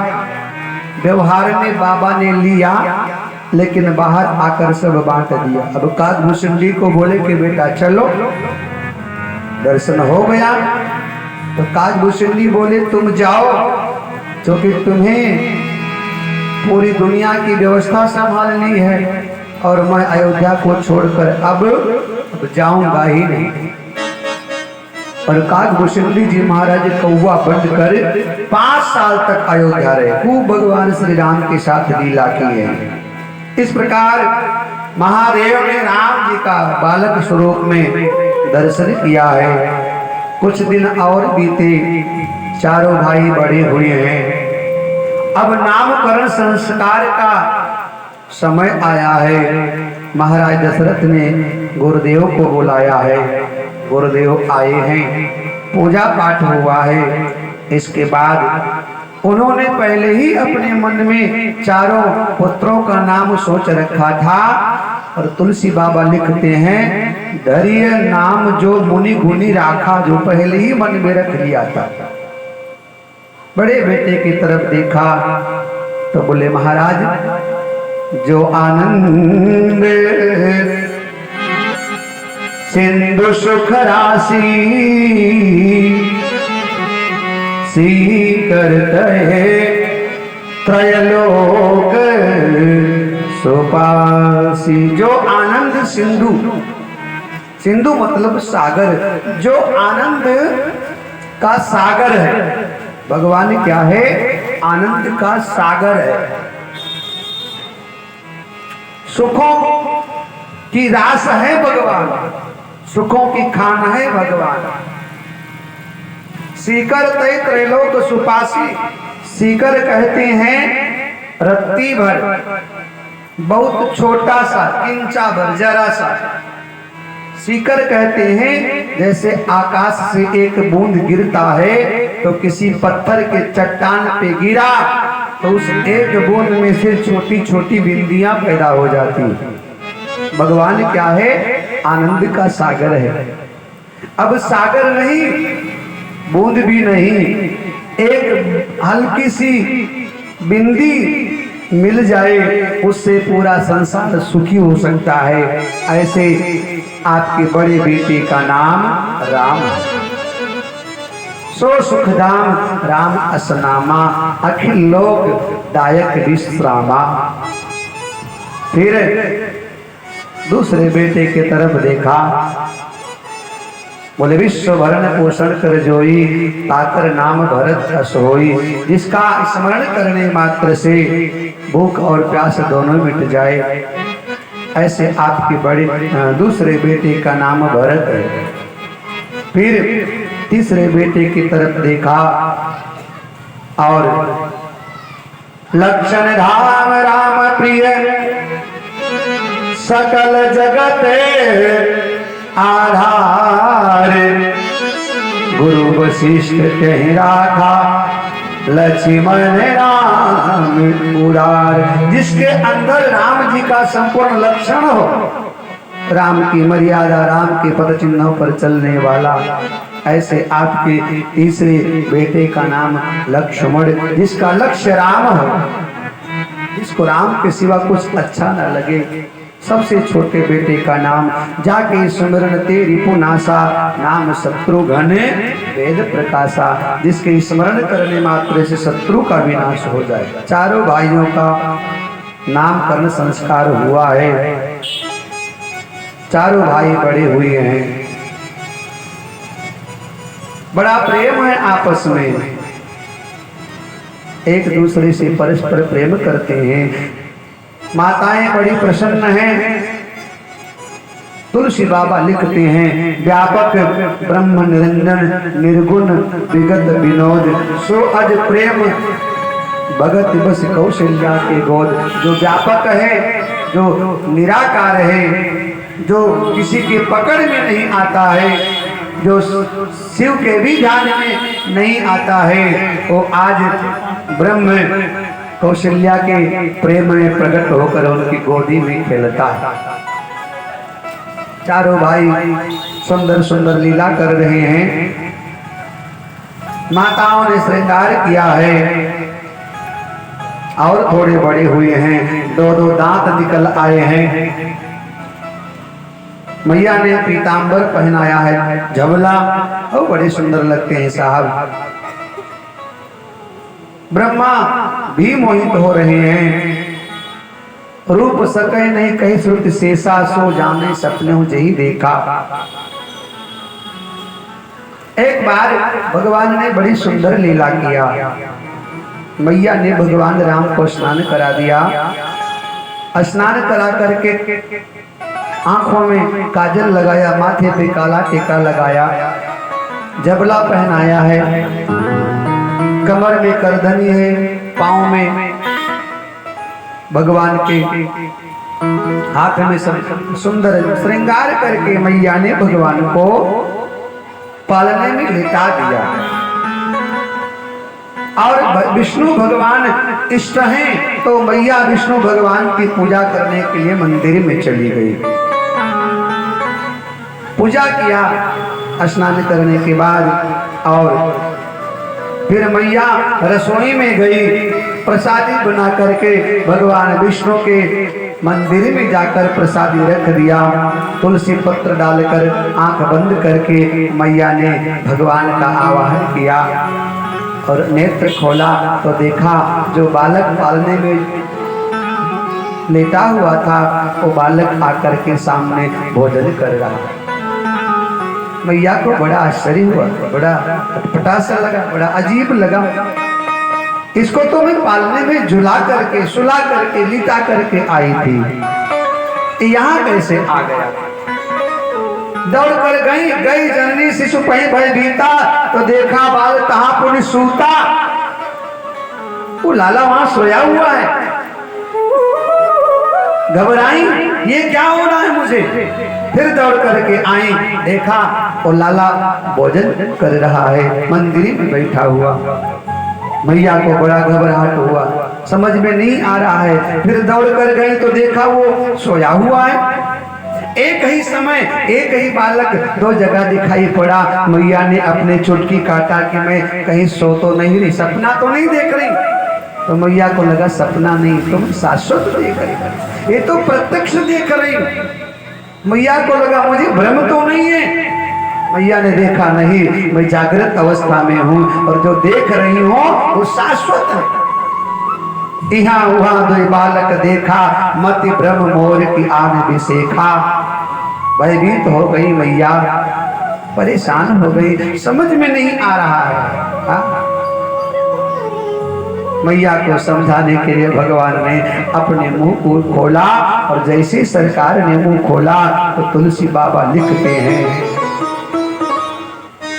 Speaker 1: व्यवहार में बाबा ने लिया लेकिन बाहर आकर सब बांट दिया। अब काकभूषण जी को बोले कि बेटा चलो, दर्शन हो गया। तो काकभूषण जी बोले तुम जाओ, क्योंकि तुम्हें पूरी दुनिया की व्यवस्था संभालनी है और मैं अयोध्या को छोड़कर अब जाऊंगा ही नहीं। और काकभूषण जी महाराज कौवा बनकर 5 साल तक अयोध्या रहे, खूब भगवान श्री राम के साथ लीला की है। इस प्रकार महादेव ने राम जी का बालक स्वरूप में दर्शन किया है। कुछ दिन और बीते, चारों भाई बड़े हुए हैं। अब नामकरण संस्कार का समय आया है। महाराज दशरथ ने गुरुदेव को बुलाया है, गुरुदेव आए हैं, पूजा पाठ हुआ है। इसके बाद उन्होंने पहले ही अपने मन में चारों पुत्रों का नाम सोच रखा था। और तुलसी बाबा लिखते हैं, धैर्य नाम जो मुनि गुनी राखा, जो पहले ही मन में रख लिया था। बड़े बेटे की तरफ देखा तो बोले महाराज जो आनंद सिंधु सुख राशि सीकर कहे त्रयलोक सुपासी। जो आनंद सिंधु, सिंधु मतलब सागर, जो आनंद का सागर है। भगवान क्या है? आनंद का सागर है। सुखों की रास है भगवान, सुखों की खान है भगवान। सीकर तय त्रैलोक सुपासी। सीकर कहते हैं रत्ती भर, बहुत छोटा सा, किंचा भर, जरा सा। सीकर कहते हैं जैसे आकाश से एक बूंद गिरता है तो किसी पत्थर के चट्टान पे गिरा तो उस एक बूंद में से छोटी छोटी बिंदियां पैदा हो जाती। भगवान क्या है? आनंद का सागर है। अब सागर नहीं, बूंद भी नहीं, एक हल्की सी बिंदी मिल जाए उससे पूरा संसार सुखी हो सकता है। ऐसे आपके बड़े बेटे का नाम राम, सो सुखधाम राम असनामा, अखिल लोक दायक विश्रामा। फिर दूसरे बेटे की तरफ देखा, बोले विश्व भरण पोषण कर जोई, ताकर नाम भरत अस होई। जिसका स्मरण करने मात्र से भूख और प्यास दोनों मिट जाए। ऐसे आपके बड़े दूसरे बेटे का नाम भरत है। फिर तीसरे बेटे की तरफ देखा और लक्षण धाम राम प्रिय, सकल जगत आधार। गुरु वशिष्ठ कह राखा, लक्ष्मण राम मुरार। जिसके अंदर राम जी का संपूर्ण लक्षण हो, राम की मर्यादा, राम के पद चिन्हों पर चलने वाला, ऐसे आपके तीसरे बेटे का नाम लक्ष्मण, जिसका लक्ष्य राम हो, जिसको राम के सिवा कुछ अच्छा न लगे। सबसे छोटे बेटे का नाम जाके सुमिरन तेरी पुनासा, नाम शत्रुघ्न वेद प्रकाशा। जिसके स्मरण करने मात्र से शत्रु का विनाश हो जाए। चारों भाइयों का नामकरण संस्कार हुआ है। चारों भाई बड़े हुए हैं। बड़ा प्रेम है आपस में, एक दूसरे से परस्पर प्रेम करते हैं। माताएं बड़ी प्रसन्न हैं। तुलसी बाबा लिखते हैं, व्यापक ब्रह्म निरंजन निर्गुण विगत विनोद सो अज प्रेम भगत बस कौशल्या के गोद। जो व्यापक है, जो निराकार है, जो किसी के पकड़ में नहीं आता है, जो शिव के भी ध्यान में नहीं आता है, वो आज ब्रह्म कौशल्या के प्रेम में प्रकट होकर उनकी गोदी में खेलता है। चारों भाई सुंदर सुंदर लीला कर रहे हैं। माताओं ने श्रृंगार किया है और थोड़े बड़े हुए हैं, दो दो दांत निकल आए हैं। मैया ने पीतांबर पहनाया है, झबला, और बड़े सुंदर लगते हैं साहब। ब्रह्मा भी मोहित हो रहे हैं। रूप सके नहीं कही श्रुति शेषा सो जाने सपने हो जही देखा। एक बार भगवान ने बड़ी सुंदर लीला किया। मैया ने भगवान राम को स्नान करा दिया। स्नान करा करके आंखों में काजल लगाया, माथे पे काला टीका लगाया, जबला पहनाया है, कमर में करधनी है, पांव में भगवान के हाथ में सब सुंदर श्रृंगार करके मैया ने भगवान को पालने में लिटा दिया। और विष्णु भगवान इष्ट हैं, तो मैया विष्णु भगवान की पूजा करने के लिए मंदिर में चली गई। पूजा किया स्नान करने के बाद, और फिर मैया रसोई में गई, प्रसादी बना करके भगवान विष्णु के मंदिर में जाकर प्रसादी रख दिया। तुलसी पत्र डालकर आंख बंद करके मैया ने भगवान का आवाहन किया और नेत्र खोला तो देखा जो बालक पालने में लेटा हुआ था वो बालक आकर के सामने भोजन कर रहा। मैया को बड़ा आश्चर्य हुआ, बड़ा अटपटा सा लगा, बड़ा अजीब लगा। इसको तो मैं पालने में झुला करके, सुला करके, लिटा करके आई थी, यहाँ कैसे आ गया? दौड़ कर गई जननी शिशु पही भय बीता, तो देखा बाल तहां पुनि सूता। वो लाला वहां सोया हुआ है। घबराई, ये क्या हो रहा है मुझे? फिर दौड़ करके आई, देखा वो लाला भोजन कर रहा है, मंदिर में बैठा हुआ। मैया को बड़ा घबराहट हुआ, समझ में नहीं आ रहा है। फिर दौड़ कर गई तो देखा वो सोया हुआ है। एक ही समय एक ही बालक दो जगह दिखाई पड़ा। मैया ने अपने चुटकी काटा कि मैं कहीं सो तो नहीं रही, सपना तो नहीं देख रही। तो मैया को लगा सपना नहीं, तुम शाश्वत देख रही, ये तो प्रत्यक्ष देख रही। मैया को लगा मुझे भ्रम तो नहीं है। मैया ने देखा नहीं, मैं जागृत अवस्था में हूँ और जो देख रही हूँ वो शाश्वत है। यहाँ वहां दो बालक देखा, मति भ्रम मोर की आन बिसेखा। भयभीत हो गई मैया, परेशान हो गई, समझ में नहीं आ रहा है। मैया को समझाने के लिए भगवान ने अपने मुंह को खोला, और जैसे सरकार ने मुंह खोला तो तुलसी बाबा लिखते हैं,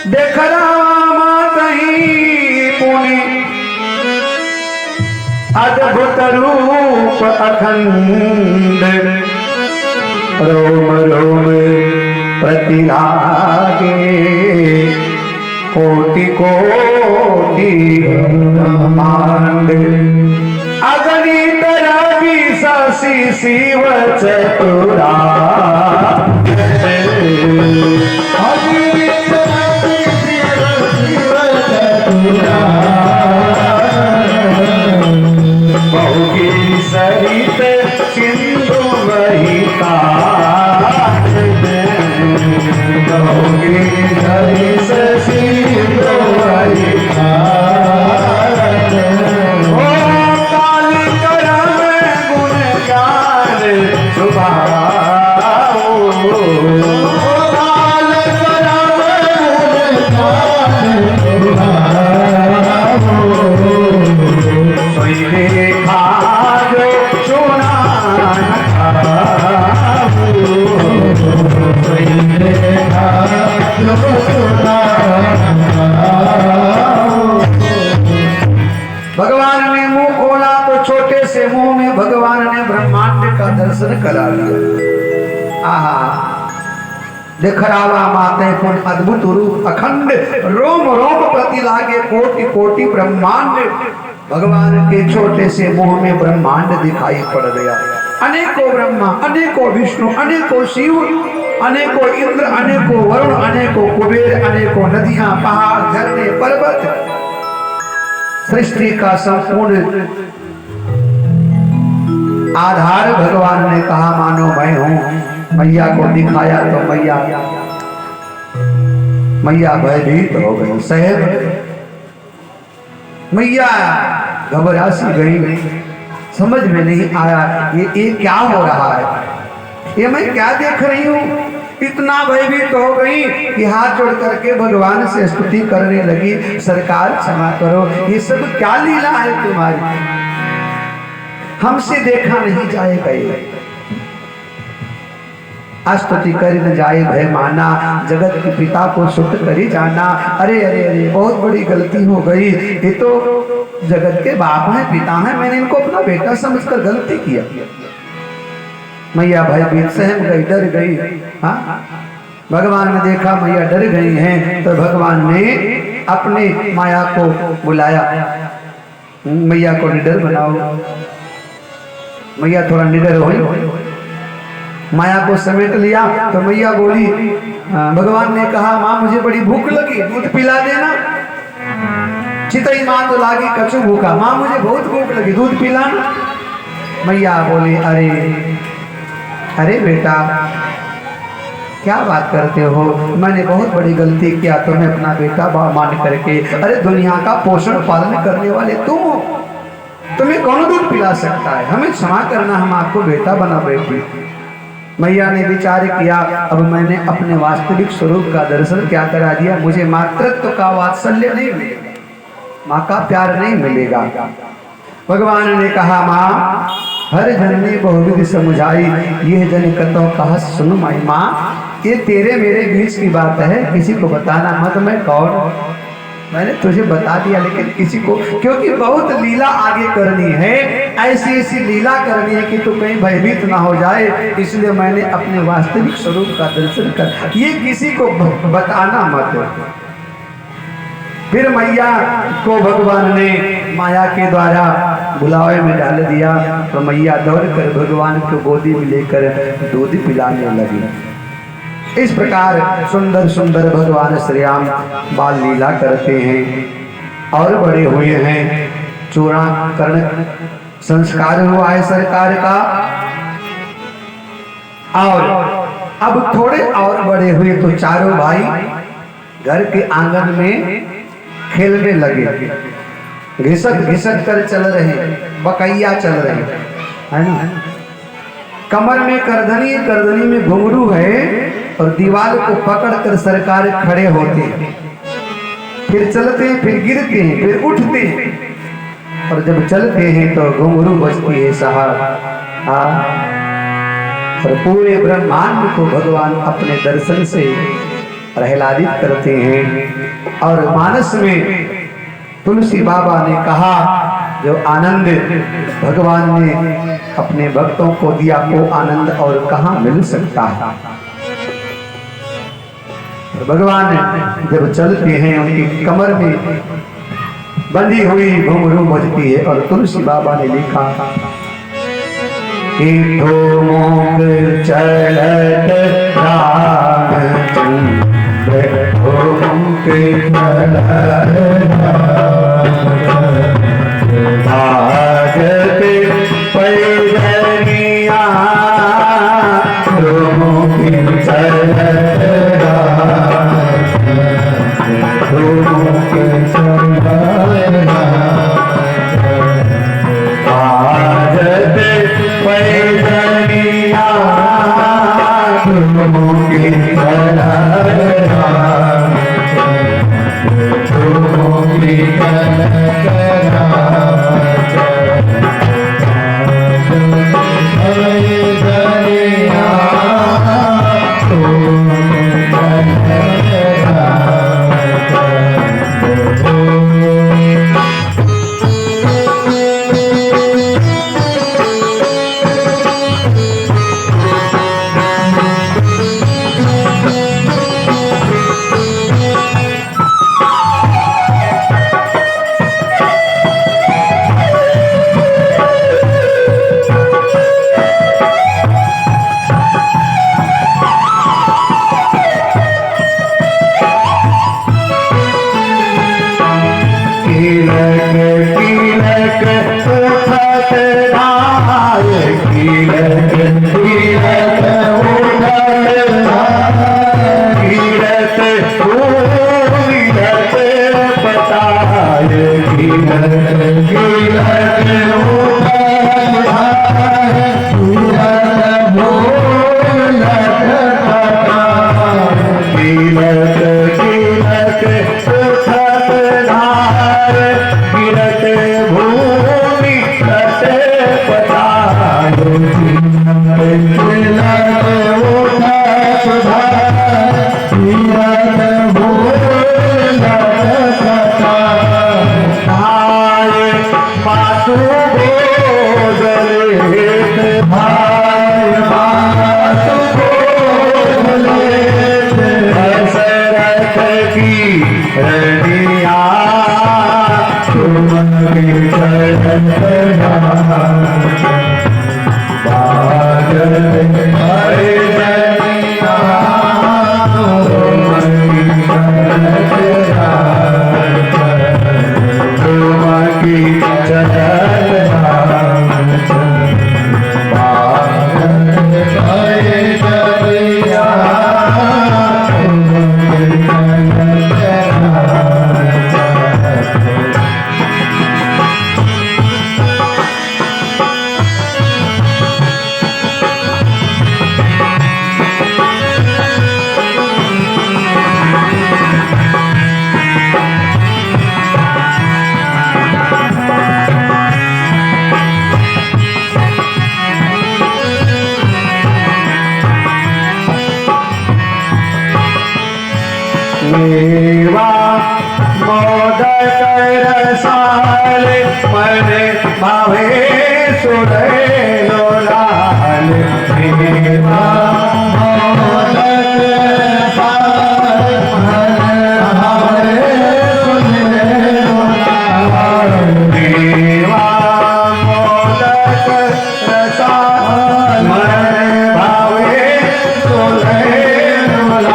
Speaker 1: देख रामा कहीं पुनि अद्भुत रूप अखंड, रोम रोम प्रतिलागे कोटि कोटि ब्रह्मांड। अगणित रवि शशि शिव चतुरा, अगणित रवि शिव चतुरा, बहुगिरि सरित सिंधु वहिता, बहुगिरि सरित सिंधु वहिता। ओ काल करम गुण ज्ञान सुभावा, करा दिया। आहा, दिखरावा माते कौन अद्भुत रूप अखंड, रोम रोम प्रति लागे कोटि कोटि ब्रह्मांड। भगवान के छोटे से मुंह में ब्रह्मांड दिखाई पड़ गया। अनेकों ब्रह्मा, अनेकों विष्णु, अनेकों शिव, अनेकों इंद्र, अनेकों वरुण, अनेकों कुबेर, अनेकों नदियां, पहाड़, झरने, पर्वत, सृष्टि का संपूर्ण आधार भगवान ने कहा मानो मैं हूं। मैया को दिखाया तो मैया भयभीत हो गई, सहम मैया घबरा सी गई। समझ में नहीं आया ये क्या हो रहा है, ये मैं क्या देख रही हूँ। इतना भयभीत हो गई कि हाथ जोड़ करके भगवान से स्तुति करने लगी, सरकार क्षमा करो, ये सब क्या लीला है तुम्हारी, हमसे देखा नहीं जाएगा। ये स्तुति कर न जाए भय माना, जगत के पिता को सुत करी जाना। अरे अरे अरे, बहुत बड़ी गलती हो गई। ये तो जगत के बाप हैं, पिता हैं, मैंने इनको अपना बेटा समझकर गलती किया। मैया भयभीत सहम गई, डर गई। हाँ, भगवान ने देखा मैया डर गई हैं, तो भगवान ने अपने माया को बुलाया, मैया को निडर बनाओ। मैया थोड़ा निडर हुई, माया को समेट लिया। तो मैया बोली, भगवान ने कहा माँ मुझे बड़ी भूख लगी, दूध पिला देना। चितई माँ तो लागी कछु भूखा, माँ मुझे बहुत भूख लगी, दूध पिलाना। मैया बोली, अरे अरे बेटा क्या बात करते हो, मैंने बहुत बड़ी गलती किया, तुम्हें अपना बेटा मान करके। अरे दुनिया का पोषण पालन करने वाले तुम हो, तुम्हें कौन दूध पिला सकता है, हमें क्षमा करना, हम आपको बेटा बना बैठी। मैया ने विचार किया, अब मैंने अपने वास्तविक स्वरूप का दर्शन क्या करा दिया, मुझे मातृत्व का वात्सल्य नहीं मिलेगा, माँ का प्यार नहीं मिलेगा। भगवान ने कहा माँ हर जन ने बहुविधि समझाई, ये जन कतो कहा सुन माई। माँ ये तेरे मेरे बीच की बात है, किसी को बताना मत। मैं कौन, मैंने तुझे बता दिया, लेकिन किसी को, क्योंकि बहुत लीला आगे करनी है, ऐसी ऐसी लीला करनी है कि तू कहीं भयभीत ना हो जाए, इसलिए मैंने अपने वास्तविक स्वरूप का दर्शन कर, ये किसी को बताना मत। फिर मैया को भगवान ने माया के द्वारा बुलावे में डाल दिया, तो मैया दौड़कर भगवान को गोदी में लेकर दूध पिलाने लगी। इस प्रकार सुंदर सुंदर भगवान श्री राम बाल लीला करते हैं और बड़े हुए हैं। चूड़ाकरण संस्कार हुआ है सरकार का, और अब थोड़े और बड़े हुए तो चारों भाई घर के आंगन में खेलने लगे, घिसक घिसक कर चल रहे, बकैया चल रहे है ना। कमर में करधनी, करधनी में घुंघरू है, और दीवार को पकड़कर सरकार खड़े होते हैं, फिर चलते हैं, फिर गिरते हैं, फिर उठते हैं, और जब चलते हैं तो घुंघरू बजती है साहब। और पूरे ब्रह्मांड को भगवान अपने दर्शन से प्रहलादित करते हैं। और मानस में तुलसी बाबा ने कहा, जो आनंद भगवान ने अपने भक्तों को दिया वो आनंद और कहाँ मिल सकता है। भगवान जब चलते हैं उनकी कमर में बंधी हुई घुंघरू बजती है, और तुलसी बाबा ने लिखा कि मुख चलत रामचंद्र भागते पैदलिया
Speaker 2: पैदलिया की रनिया तुमकी चरण बादल हरे जनिया तुमकी चरण मेवा मोदक रसाल मन भावे सुरे लोलाल मेवा मोदक रसाल मन भावे सुरे लोलाल मेवा मोदक रसाल मन भावे सुरे लोलाल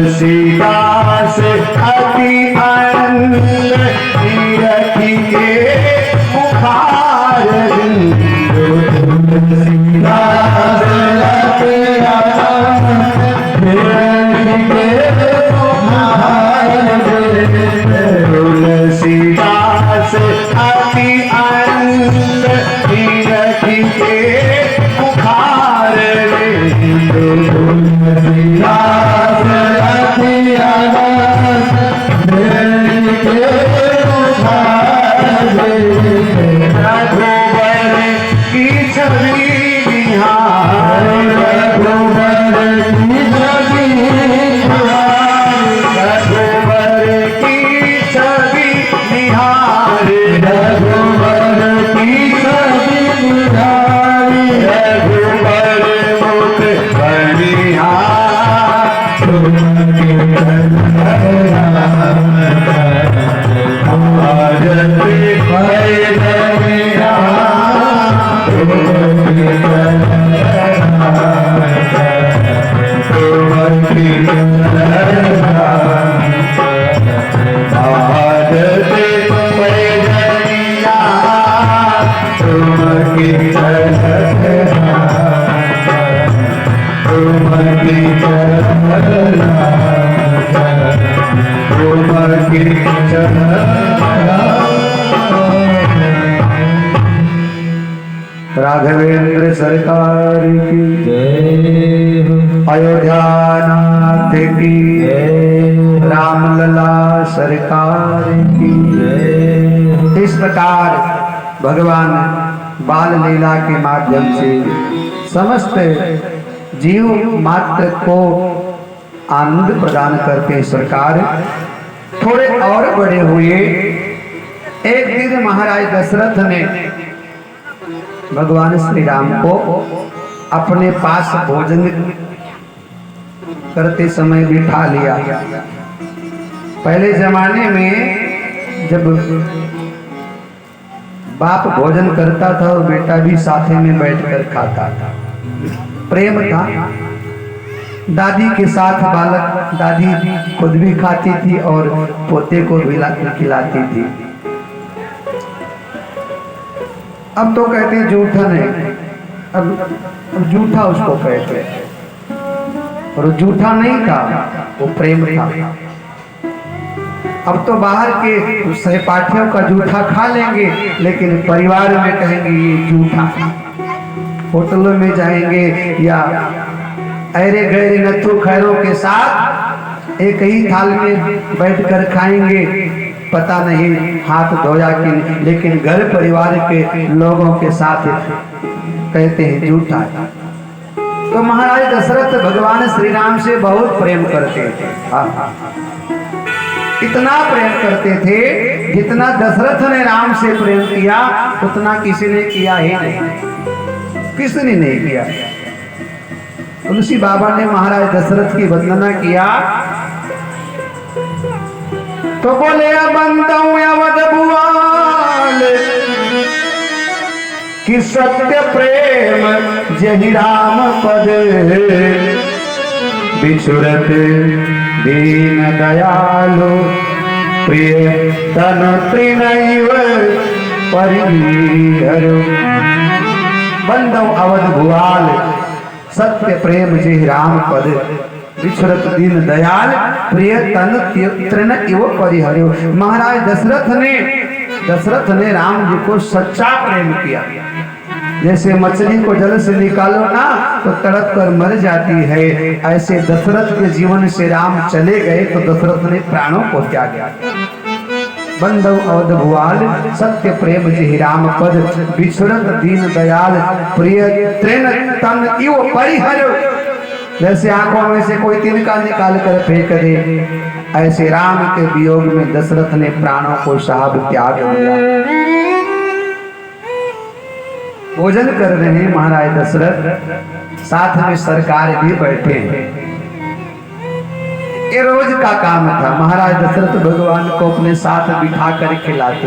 Speaker 2: तुलसीदास अति आनंद तीरथी के मुखार तुलसीदास अति आनंद तीरथी के मुखार तुलसीदास अति आनंद तीरथी के मुखार रघुवर की छवि निहार रघुवर की छवि रघुवर की छवि निहार रघुवर की छवि निहार रघुवर मुख बनिहार तुमकी राघवेंद्र सरकार की जय, अयोध्यानाथ की जय, रामलला सरकार की जय। इस प्रकार भगवान बाल लीला के माध्यम से समस्त
Speaker 1: जीव मात्र को आनंद प्रदान करते सरकार। थोड़े और बड़े हुए। एक दिन महाराज दशरथ ने भगवान श्री राम को अपने पास भोजन करते समय बिठा लिया। पहले जमाने में जब बाप भोजन करता था और बेटा भी साथे में बैठकर खाता था, प्रेम था। दादी के साथ बालक, दादी खुद भी खाती थी और पोते को भी खिलाती थी। अब तो कहते हैं जूठा नहीं, अब जूठा उसको कहते हैं, और जूठा नहीं था, वो प्रेम था। अब तो बाहर के सहपाठियों का जूठा खा लेंगे, लेकिन परिवार में कहेंगे ये जूठा। होटलों में जाएंगे या अरे गहरे नथु खैरों के साथ एक ही थाल में बैठकर खाएंगे, पता नहीं हाथ धोया कि, लेकिन घर परिवार के लोगों के साथ कहते हैं जूठा। तो महाराज दशरथ भगवान श्री राम से बहुत प्रेम करते थे। इतना प्रेम करते थे जितना दशरथ ने राम से प्रेम किया उतना किसी ने किया ही नहीं, किसी ने नहीं किया। तुलसी बाबा ने महाराज दशरथ की वंदना किया तो बोले बंदऊ अवध भुआल कि सत्य प्रेम जहि राम पद बिछुरत दीन दयालु प्रिय तनु त्रिनैव परिहरु। बंदौ अवध भुआल सत्य प्रेम जहि राम पद बिछुरत दीन दयाल प्रिय तन तृण इव परिहरु। महाराज दशरथ ने राम जी को सच्चा प्रेम किया। जैसे मछली को जल से निकालो ना तो तड़प कर मर जाती है, ऐसे दशरथ के जीवन से राम चले गए तो दशरथ ने प्राणों को त्यागा। बंदौ अवध भुआल सत्य प्रेम जहि राम पद बिछुरत दीन दयाल प्रिय तृण तन इव परिहरु। जैसे आंखों में से कोई तिनका निकाल कर फेंक दे, ऐसे राम के वियोग में दशरथ ने प्राणों को साहब त्याग दिया। भोजन कर रहे हैं महाराज दशरथ, साथ में सरकार भी बैठे हैं। ये रोज का काम था। महाराज दशरथ भगवान को अपने साथ बिठा कर खिलाते,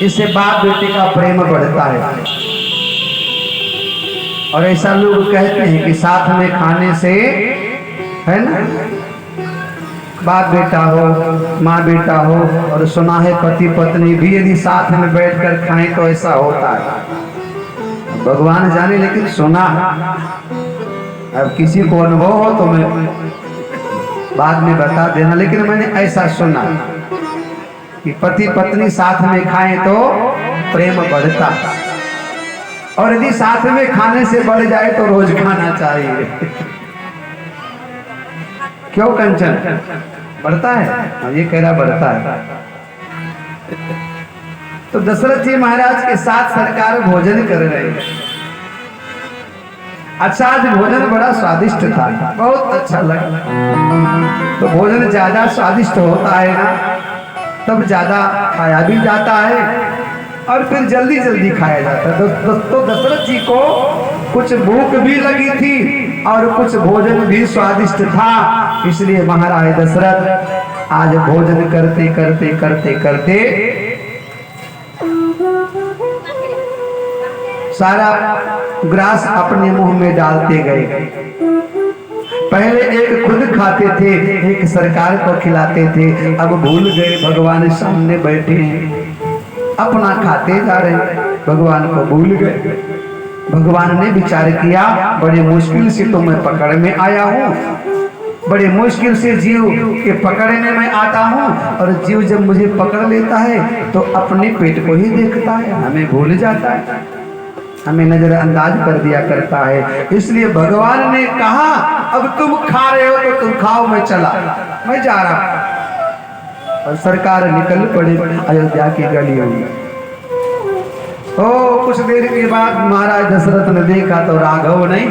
Speaker 1: इससे बाप बेटे का प्रेम बढ़ता है। और ऐसा लोग कहते हैं कि साथ में खाने से, है ना, बाप बेटा हो, माँ बेटा हो, और सुना है पति पत्नी भी यदि साथ में बैठकर खाएं तो ऐसा होता है। भगवान जाने, लेकिन सुना। अब किसी को अनुभव हो तो मैं बाद में बता देना, लेकिन मैंने ऐसा सुना कि पति पत्नी साथ में खाएं तो प्रेम बढ़ता, और यदि साथ में खाने से बढ़ जाए तो रोज खाना चाहिए। क्यों कंचन बढ़ता है? ये कह रहा बढ़ता है। तो दशरथ जी महाराज के साथ सरकार भोजन कर रहे हैं। अच्छा, आज भोजन बड़ा स्वादिष्ट था, बहुत अच्छा लगा। तो भोजन ज्यादा स्वादिष्ट होता है ना, तब ज्यादा खाया भी जाता है और फिर जल्दी जल्दी खाया जाता है। तो दशरथ जी को कुछ भूख भी लगी थी और कुछ भोजन भी स्वादिष्ट था, इसलिए महाराज दशरथ आज भोजन करते करते करते करते सारा ग्रास अपने मुंह में डालते गए। पहले एक खुद खाते थे, एक सरकार को खिलाते थे, अब भूल गए भगवान सामने बैठे हैं, अपना खाते जा रहे, भगवान को भूल गए। भगवान ने विचार किया, बड़े मुश्किल से तो मैं पकड़ में आया हूँ, बड़े मुश्किल से जीव के पकड़ में मैं आता हूँ, और जीव जब मुझे पकड़ लेता है तो अपने पेट को ही देखता है, हमें भूल जाता है, हमें नजरअंदाज कर दिया करता है। इसलिए भगवान ने कहा, अब तुम खा रहे हो तो तुम खाओ, मैं चला, मैं जा रहा हूं। और सरकार निकल पड़े अयोध्या की गलियों में। कुछ देर के बाद महाराज दशरथ ने देखा तो राघव नहीं।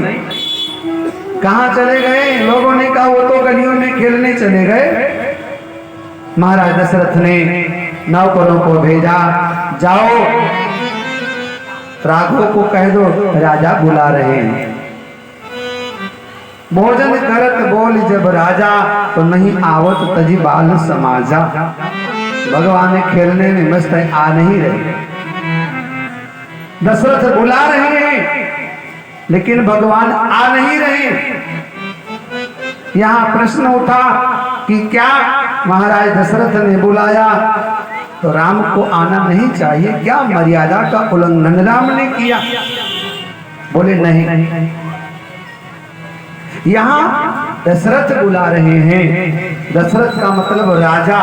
Speaker 1: कहाँ चले गए? लोगों ने कहा वो तो गलियों में खेलने चले गए। महाराज दशरथ ने नौकरों को भेजा, जाओ राघव को कह दो राजा बुला रहे हैं। भोजन करत बोल जब राजा, तो नहीं आवत तजी बाल समाजा। भगवान खेलने में मस्त आ नहीं रहे। दशरथ बुला रहे हैं लेकिन भगवान आ नहीं रहे। यहाँ प्रश्न उठा कि क्या महाराज दशरथ ने बुलाया तो राम को आना नहीं चाहिए? क्या मर्यादा का उल्लंघन राम ने किया? बोले नहीं। यहाँ दशरथ बुला रहे हैं। दशरथ का मतलब राजा।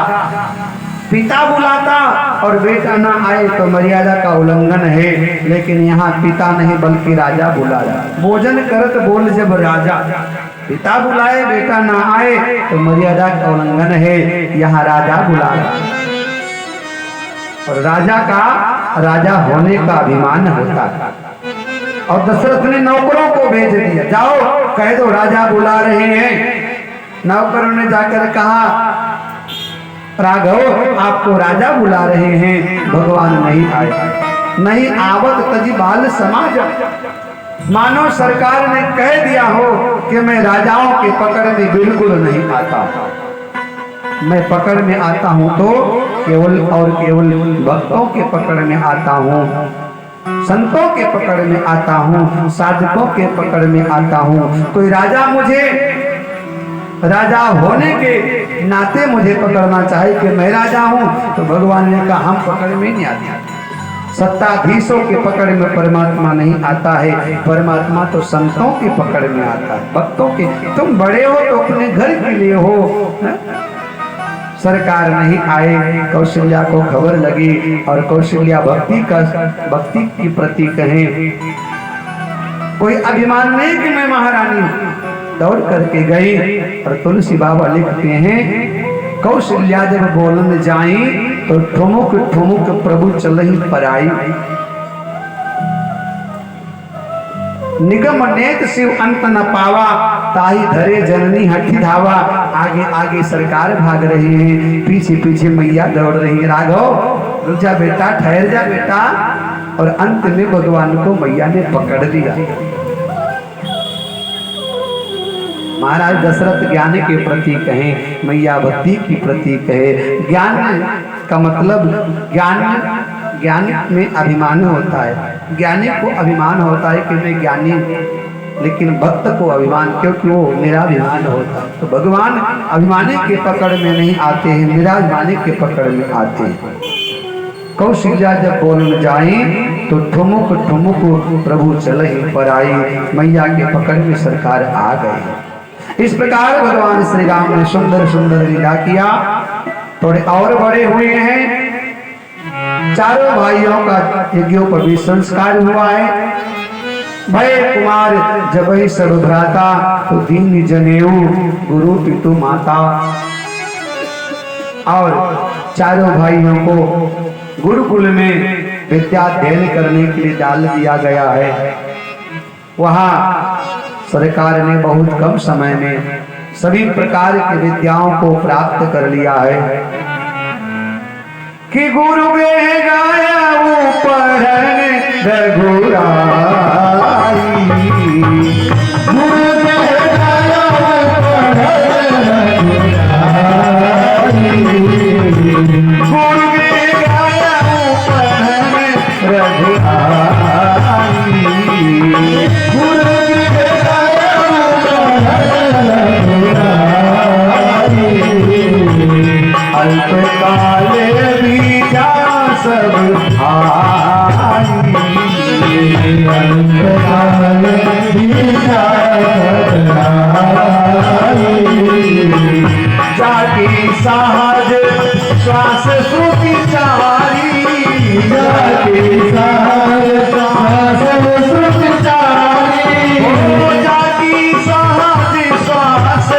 Speaker 1: पिता बुलाता और बेटा ना आए तो मर्यादा का उल्लंघन है, लेकिन यहाँ पिता नहीं बल्कि राजा बुलाया। भोजन करत बोल जब राजा, पिता बुलाए बेटा ना आए तो मर्यादा का उल्लंघन है, यहाँ राजा बुला रहा। और राजा का राजा होने का अभिमान होता है। और दशरथ ने नौकरों को भेज दिया, जाओ कह दो राजा बुला रहे हैं। नौकरों ने जाकर कहा राघव आपको राजा बुला रहे हैं। भगवान नहीं आए। नहीं आवत तजी बाल समाज। मानो सरकार ने कह दिया हो कि मैं राजाओं के पकड़ में बिल्कुल नहीं आता। मैं पकड़ में आता हूं तो केवल और केवल भक्तों के पकड़ में आता हूं, संतों के पकड़ में आता हूं, साधकों के पकड़ में आता हूं। कोई राजा मुझे राजा होने के नाते मुझे पकड़ना चाहे कि मैं राजा हूं, तो भगवान ने कहा हम पकड़ में नहीं आते। सत्ताधीशों के पकड़ में परमात्मा नहीं आता है। परमात्मा तो संतों के पकड़ में आता है, भक्तों के। तुम बड़े हो तो अपने घर के लिए हो। सरकार नहीं आए, कौशल्या को खबर लगी और कौशल्या भक्ति की प्रतीक है। कोई अभिमान नहीं कि मैं महारानी हूं। दौड़ करके गई और तुलसी बाबा लिखते हैं कौशल्या जब बोलन जाई तो ठुमुक ठुमुक प्रभु चलहि पराई। निगम नेत शिव अंत न पावा, ताही धरे जननी हठी धावा। आगे आगे सरकार भाग रही है, पीछे पीछे मैया दौड़ रही है। राघव रुक जा बेटा, ठहर जा बेटा। और अंत में भगवान को मैया ने पकड़ लिया। महाराज दशरथ ज्ञान के प्रतीक हैं, मैया भक्ति की प्रतीक है। ज्ञान का मतलब ज्ञान में अभिमान होता है। ज्ञानी को अभिमान होता है कि मैं ज्ञानी, लेकिन भक्त को अभिमान क्योंकि वो निराभिमान होता है। तो भगवान अभिमानी के पकड़ में नहीं आते हैं, निराभिमानी के पकड़ में आते हैं। कौशल्या जब बोलन जाई तो ठुमुक ठुमुक प्रभु चलहि पराई। मैया के पकड़ में सरकार आ गई। इस प्रकार भगवान श्री राम ने सुंदर सुंदर लीला किया। थोड़े और बड़े हुए हैं। चारों भाइयों का यज्ञोपवीत संस्कार हुआ है। भय कुमार जब ही सर्वभ्राता, तो दीन जनेऊ गुरु पितु माता। और चारों भाइयों को गुरुकुल में विद्या अध्ययन करने के लिए डाल दिया गया है। वहाँ सरकार ने बहुत कम समय में सभी प्रकार की विद्याओं को प्राप्त कर लिया है। कि गुरु गे गाया ऊपर रघुराई, गुरु गे गाया ऊपर रघुराई, गुरु गे गाया ऊपर रघुराई, गुरु अल्पकाले बीजा सब आई, अल्पकाले बीजा जाकी सहज श्वास श्रुति चारी, जाकी सहज श्वास श्रुति चारी, जाकी सहज श्वास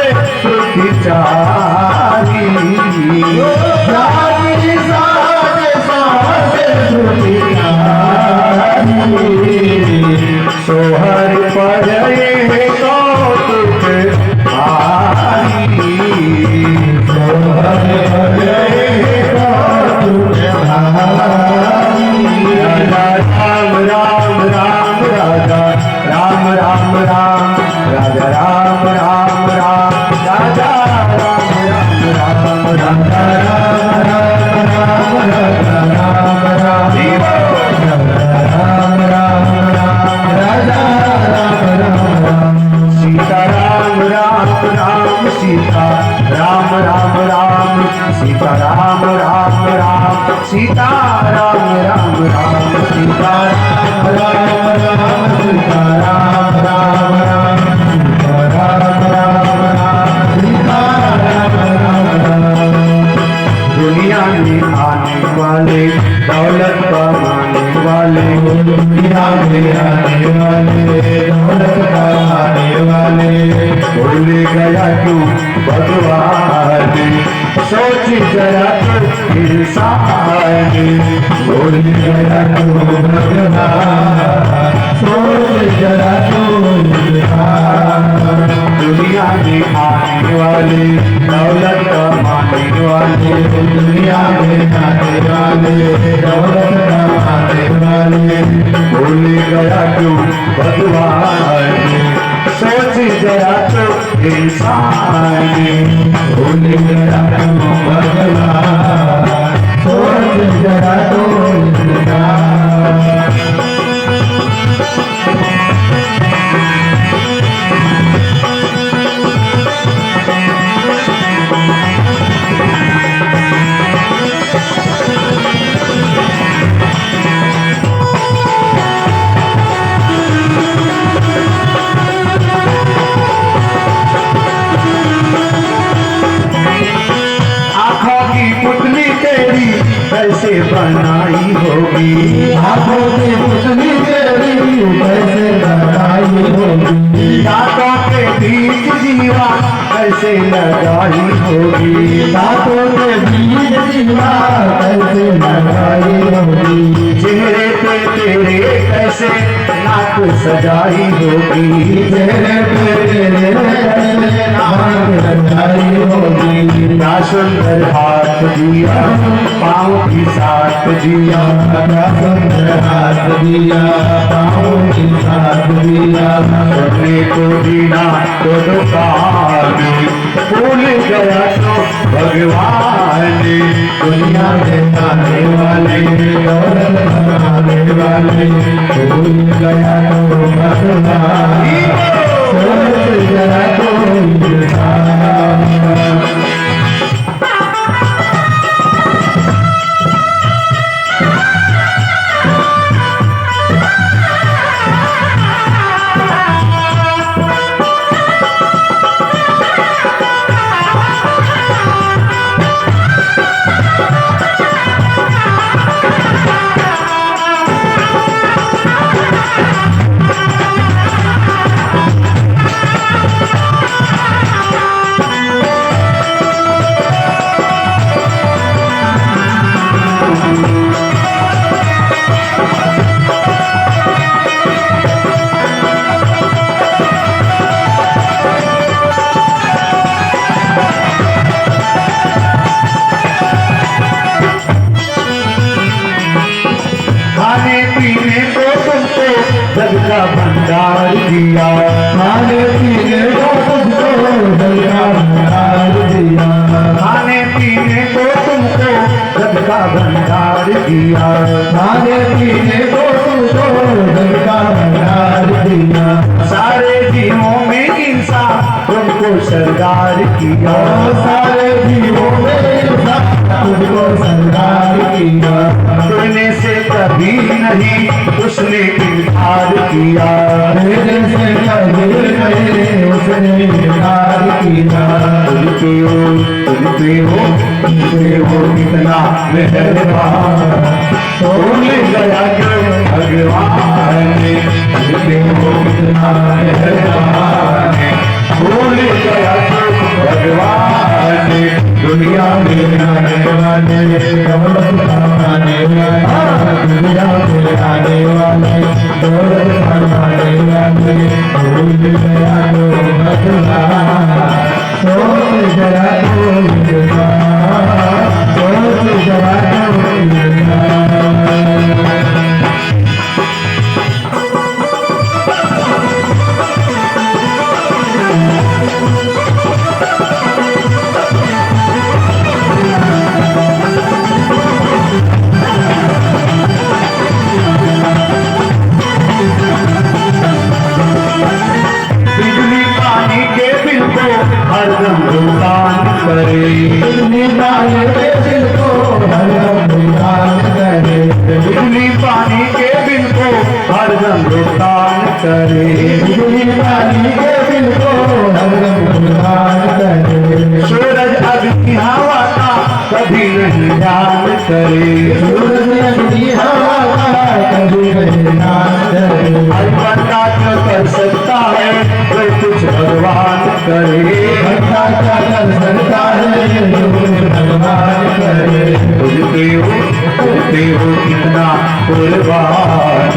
Speaker 1: श्रुति चारी, जाकी सहज श्वास श्रुति चारी। राम राम राम सीता राम राम राम सीता राम राम राम सीता राम राम राम सीता
Speaker 2: राम राम सीता राम राम राम सीता राम राम राम सीता राम राम।
Speaker 1: दुनिया में आने वाले दौलत कमाने वाले
Speaker 2: दुनिया में आने वाले दौलत कमाने वाले
Speaker 1: भूल गया क्यों भगवान सोच जरा तो इंसान
Speaker 2: भूल गया तू भगवान सोच जरा तू इंसान।
Speaker 1: दुनिया में आने वाले दौलत कमाने वाले
Speaker 2: दुनिया में आने वाले दौलत कमाने वाले
Speaker 1: भूल गया क्यों भगवान सोच जरा तो इंसान
Speaker 2: भूल गया तू भगवान सोच जरा तू इंसान।
Speaker 1: कैसे बनाई होगी
Speaker 2: आंखों की पुतली तेरी कैसे बनाई होगी
Speaker 1: दांतों के बीच जीवा कैसे लगाई होगी
Speaker 2: दांतों के बीच जीवा कैसे लगाई होगी
Speaker 1: चेहरे पे तेरे कैसे नाक सजाई होगी
Speaker 2: चेहरे पे तेरे कैसे नाक सजाई होगी
Speaker 1: ना सुंदर हाथ दिया पाँव की साथ दिया
Speaker 2: क्या सुंदर हाथ दिया पाँव की साथ दिया
Speaker 1: सोने को दीना तो दुकान भूल गया तो भगवान
Speaker 2: दुनिया में आने वाले दौलत कमाने वाले भूल गया तो भगवान सोच जरा तो इंसान।
Speaker 1: जग का भंडार दिया
Speaker 2: खाने पीने को तुमको जग का भंडार दिया
Speaker 1: खाने पीने को तुमको जग का भंडार दिया
Speaker 2: खाने पीने को तुमको जग का भंडार दिया
Speaker 1: सारे जीवों में इंसान तुमको सरदार किया
Speaker 2: सारे जीवों में इंसान तुमको सरदार किया
Speaker 1: देने से कभी नहीं उसने इनकार किया
Speaker 2: देने से कभी नहीं उसने इनकार किया
Speaker 1: तुम पे हो कितना मेहरबान भूल गया क्यों भगवान तुम पे हो कितना मेहरबान भूल गया क्यों भगवान दुनिया में आने वाले
Speaker 2: दौलत कमाने वाले दुनिया में आने वाले दौलत कमाने वाले भूल गया तो भगवान सोच जरा तो इंसान सोच जरा तो इंसान।
Speaker 1: बिजली पानी के
Speaker 2: हरदम दान करे। बिजली पानी के बिल को हरदम दान करे। बिजली पानी के बिल को हरदम दान करे। बिजली पानी के बिल को हरदम दान करे। सूरज अग्नि हवा का कभी नहीं दान करे। सूरज अग्नि हवा का कभी नहीं दान करे। हर बंदा क्या कर सकता है जो कुछ भगवान करे। बंदा क्या कर सकता है जो कुछ भगवान करे। तुझते हो कितना कुर्बान,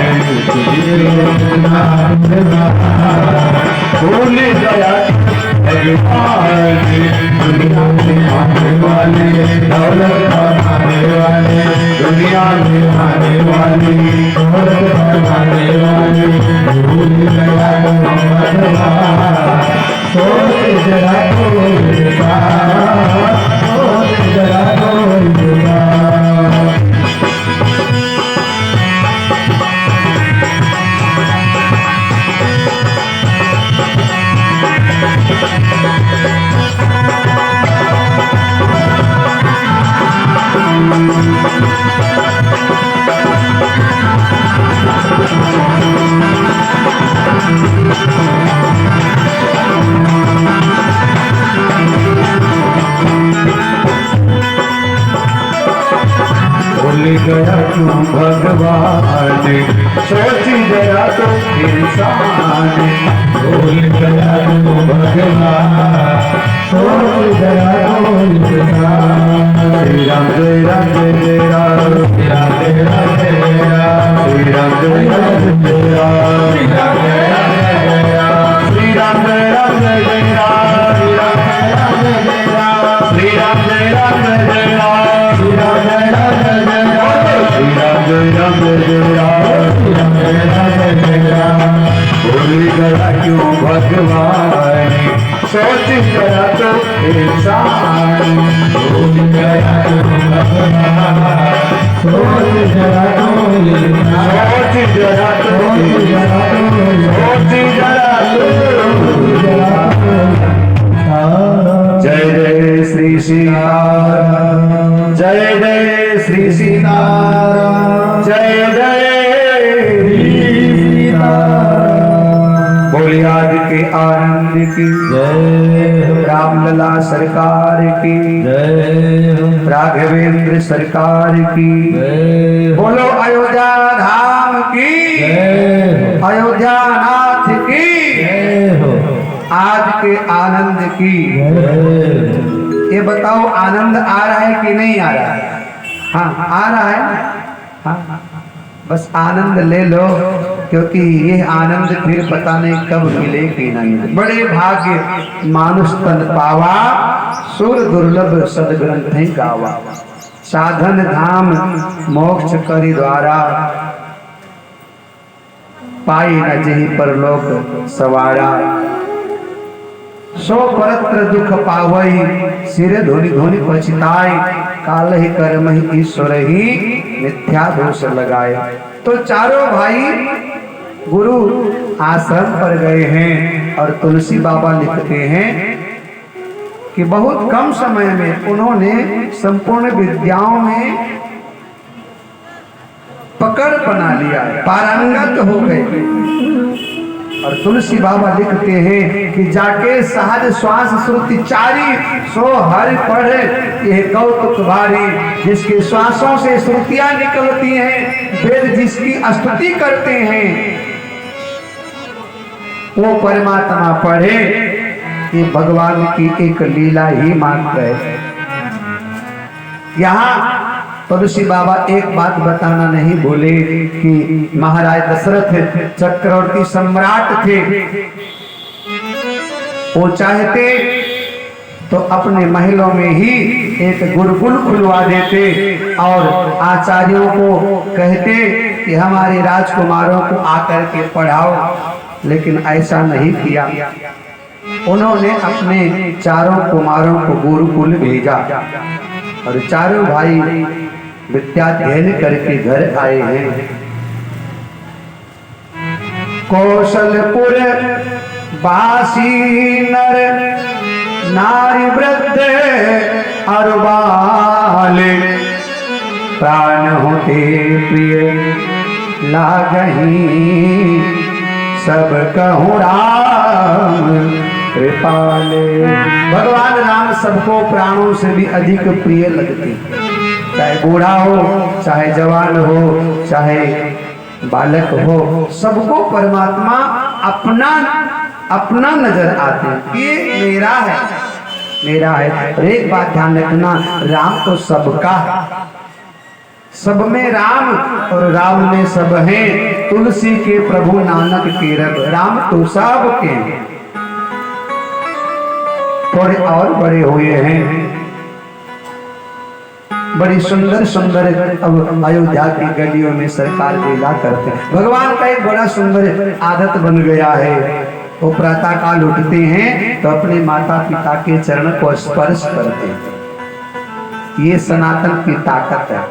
Speaker 2: तुझते हो कितना कुर्बान। भूल गया भगवान दुनिया में आने वाले, दौलत बनाने वाले, दुनिया में आने वाले, दौलत बनाने वाले। भूल गया भगवान, सोच जरा कोई बात, सोच जरा कोई बात। भूल गया क्यों भगवान, सोची जरा तो इंसान। भूल गया क्यों भगवान, सोच जरा तो इंसान। श्री राम जय राम जय राम, श्री राम जय राम जय राम, श्री राम जय राम जय राम, श्री राम जय राम जय राम, श्री राम जय राम जय राम, श्री राम जय राम जय राम, श्री राम जय राम जय राम, श्री राम जय राम जय राम, श्री राम जय राम जय राम, श्री राम जय राम जय राम। भूल गया क्यों भगवान, सोच गया तो इंसान। भूल गया क्यों भगवान, सोच जरा तो इंसान। सोच जरा तो इंसान, सोच जरा तो। जय जय श्री सीताराम, जय जय श्री सीताराम, जय जय श्री सीताराम। बोलिए आदि के आनंद की जय, रामलला सरकार की जय, राघवेंद्र सरकार की जय। बोलो अयोध्या धाम की जय, अयोध्या नाथ की जय, आज के आनंद की जय। ये बताओ आनंद आ रहा है कि नहीं आ रहा है? हाँ आ रहा है। हाँ बस आनंद ले लो, क्योंकि ये आनंद फिर पता नहीं कब मिले कि नहीं। बड़े भाग्य मानुष तन पावा, सुर दुर्लभ सदग्रंथ गावा। साधन धाम मोक्ष करी द्वारा, पाई न जही परलोक सवारा। सो परत्र दुख पावई, सिर धोनी धोनी पछताए। काल ही कर्म ही ईश्वर ही मिथ्या दोष लगाए। तो चारों भाई गुरु आश्रम पर गए हैं और तुलसी बाबा लिखते हैं कि बहुत कम समय में उन्होंने संपूर्ण विद्याओं में पकड़ बना लिया, पारंगत हो गए। और तुलसी बाबा लिखते हैं कि जाके सहज श्वास श्रुति चारी, सो हरि पढ़े ये कौतुक भारी। जिसके श्वासों से श्रुतियां निकलती हैं, वेद जिसकी स्तुति करते हैं, वो परमात्मा पढ़े। ये भगवान की एक लीला ही मात्र है। यहाँ तुलसी बाबा एक बात बताना नहीं भूले कि महाराज दशरथ चक्रवर्ती सम्राट थे। वो चाहते तो अपने महलों में ही एक गुरुकुल खुलवा देते और आचार्यों को कहते कि हमारे राजकुमारों को आकर के पढ़ाओ, लेकिन ऐसा नहीं किया। उन्होंने अपने चारों कुमारों को गुरुकुल भेजा और चारों भाई विद्याध्ययन करके घर आए हैं। कौशलपुर वासी नर
Speaker 1: नारी वृद्ध और बाले प्राण होते प्रिय लागही सब कहूँ राम कृपाले। भगवान राम सबको प्राणों से भी अधिक प्रिय लगते, चाहे बूढ़ा हो, चाहे जवान हो, चाहे बालक हो, सबको परमात्मा अपना अपना नजर आते हैं। ये मेरा है, मेरा है। और एक बात ध्यान रखना, राम तो सबका, सब में राम और राम में सब हैं। तुलसी के प्रभु नानक के रब, राम तो सब के हैं। थोड़े और बड़े हुए हैं, बड़ी सुंदर सुंदर अब अयोध्या की गलियों में सरकार लीला करते हैं। भगवान का एक बड़ा सुंदर आदत बन गया है, वो प्रातः काल उठते हैं तो अपने माता पिता के चरण को स्पर्श करते हैं। ये सनातन की ताकत है।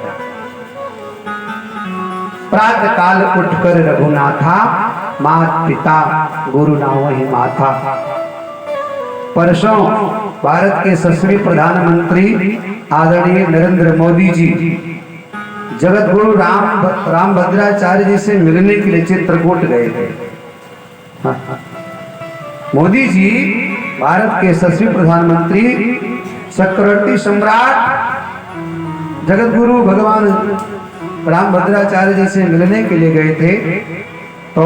Speaker 1: प्रातः काल उठकर रघुनाथा, माता पिता गुरु नावहि माथा। परसों भारत के यशस्वी प्रधानमंत्री आदरणीय नरेंद्र मोदी जी जगत गुरु राम भद्राचार्य जी से मिलने के लिए चित्रकूट गए थे। मोदी जी भारत के यशस्वी प्रधानमंत्री चक्रवर्ती सम्राट जगत गुरु भगवान राम भद्राचार्य जी से मिलने के लिए गए थे। तो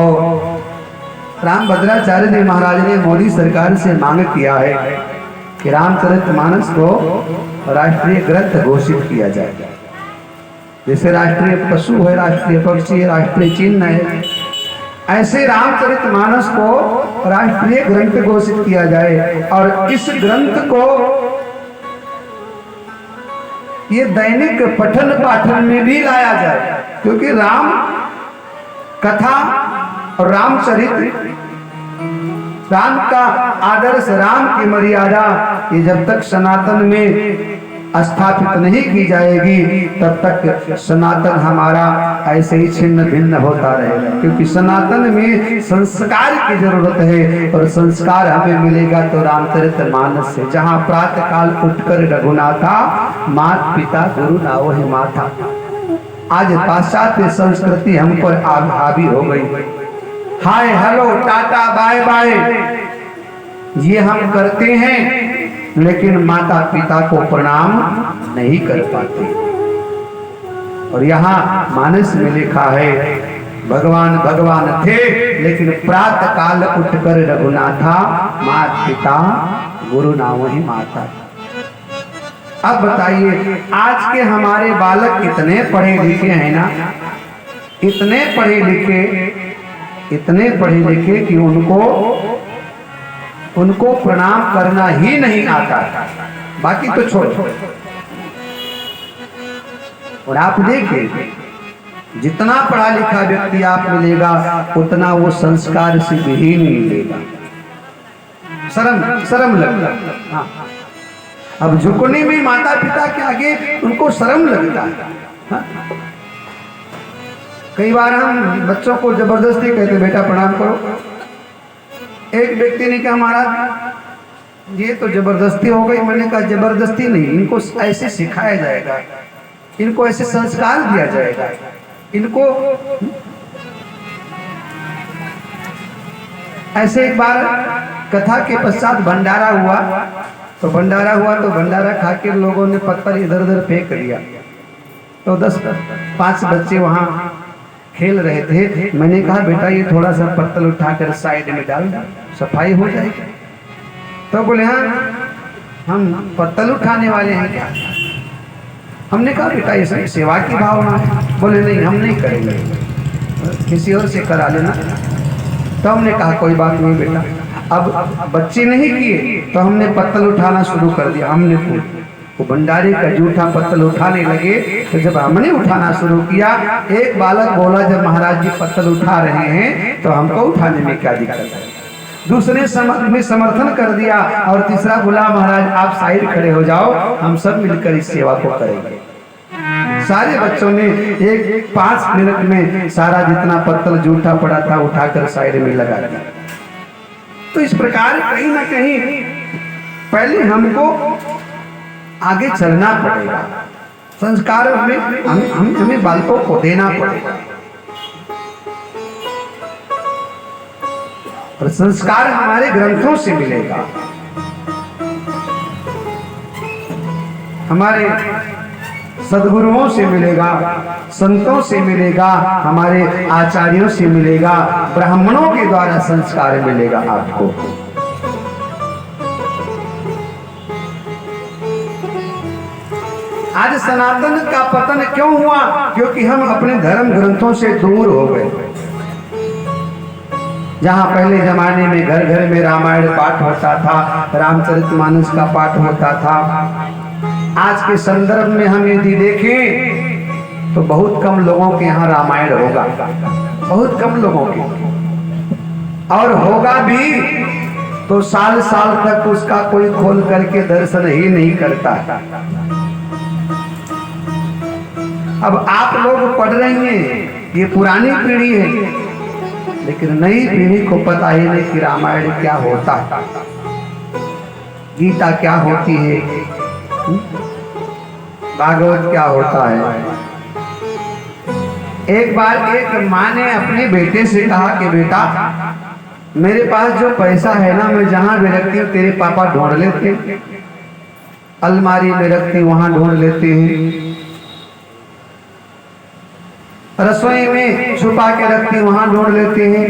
Speaker 1: राम भद्राचार्य जी महाराज ने मोदी सरकार से मांग किया है कि रामचरितमानस को राष्ट्रीय ग्रंथ घोषित किया जाए। जैसे राष्ट्रीय पशु है, राष्ट्रीय पक्षी है, राष्ट्रीय चिन्ह है, ऐसे रामचरितमानस को राष्ट्रीय ग्रंथ घोषित किया जाए। और इस ग्रंथ को ये दैनिक पठन पाठन में भी लाया जाए, क्योंकि राम कथा और रामचरित, राम का आदर्श, राम की मर्यादा, ये जब तक सनातन में स्थापित नहीं की जाएगी तब तक सनातन हमारा ऐसे ही छिन्न भिन्न होता रहेगा। क्योंकि सनातन में संस्कार की जरूरत है, और संस्कार हमें मिलेगा तो रामचरितमानस से, जहाँ प्रातः काल उठकर रघुनाथा, माता पिता गुरु नावहि माथा। आज पाश्चात्य संस्कृति हम पर हावी हो गई। Hi hello tata bye bye ये हम करते हैं, लेकिन माता पिता को प्रणाम नहीं कर पाते। और यहाँ मानस में लिखा है, भगवान भगवान थे लेकिन प्रातः काल उठकर रघुनाथा, माता पिता गुरु नावहि माता। अब बताइए, आज के हमारे बालक कितने पढ़े लिखे हैं ना, इतने पढ़े लिखे कि उनको प्रणाम करना ही नहीं आता, बाकी तो छोड़ो। और आप देखिए, जितना पढ़ा लिखा व्यक्ति आप मिलेगा उतना वो संस्कार से विहीन मिलेगा। शर्म लगता। हाँ, अब झुकने में माता पिता के आगे उनको शर्म लगता है। हाँ? कई बार हम बच्चों को जबरदस्ती कहते बेटा प्रणाम करो। एक व्यक्ति ने कहा महाराज ये तो जबरदस्ती हो गई। मैंने कहा जबरदस्ती नहीं, इनको ऐसे सिखाया जाएगा, इनको ऐसे संस्कार दिया जाएगा, इनको ऐसे। एक बार कथा के पश्चात भंडारा हुआ, तो भंडारा खा के लोगों ने पत्थर इधर उधर फेंक दिया। तो 10-5 बच्चे वहां खेल रहे थे। मैंने कहा बेटा ये थोड़ा सा पत्थर उठाकर साइड में डाल दो, सफाई हो जाएगी। तो बोले हाँ हम पत्थर उठाने वाले हैं क्या? हमने कहा बेटा ये सेवा की भावना है। बोले नहीं हम नहीं करेंगे, किसी और से करा लेना। तो हमने कहा कोई बात नहीं बेटा। अब बच्चे नहीं किए तो हमने पत्थर उठाना शुरू कर दिया। हमने वो भंडारे का जूठा पत्थर उठाने लगे। तो जब हमने उठाना शुरू किया, एक बालक बोला जब महाराज जी पत्थर उठा रहे हैं तो हमको उठाने में क्या दिक्कत है? दूसरे ने समर्थन कर दिया, और तीसरा बोला महाराज आप साइड खड़े हो जाओ, हम सब मिलकर इस सेवा को करेंगे। सारे बच्चों ने एक 5 मिनट में सारा जितना पत्थर जूठा पड़ा था उठाकर साइड में लगा दिया। तो इस प्रकार कहीं ना कहीं पहले हमको आगे चलना पड़ेगा, संस्कार हमें बालकों को देना पड़ेगा। और संस्कार हमारे ग्रंथों से मिलेगा, हमारे सद्गुरुओं से मिलेगा, संतों से मिलेगा, हमारे आचार्यों से मिलेगा, ब्राह्मणों के द्वारा संस्कार मिलेगा आपको। आज सनातन का पतन क्यों हुआ? क्योंकि हम अपने धर्म ग्रंथों से दूर हो गए। जहां पहले जमाने में घर घर में रामायण पाठ होता था, रामचरितमानस का पाठ होता था, आज के संदर्भ में हम यदि देखें तो बहुत कम लोगों के यहाँ रामायण होगा, बहुत कम लोगों के, और होगा भी तो साल साल तक उसका कोई खोल करके दर्शन ही नहीं करता। अब आप लोग पढ़ रही हैं, ये पुरानी पीढ़ी है, लेकिन नई पीढ़ी को पता ही नहीं कि रामायण क्या होता है, गीता क्या होती है, भागवत क्या होता है। एक बार एक माँ ने अपने बेटे से कहा कि बेटा, मेरे पास जो पैसा है ना, मैं जहां भी रखती हूँ तेरे पापा ढूंढ लेते हैं, अलमारी में रखती वहां ढूंढ लेते हैं, रसोई में छुपा के रखती वहां ढूंढ लेते हैं,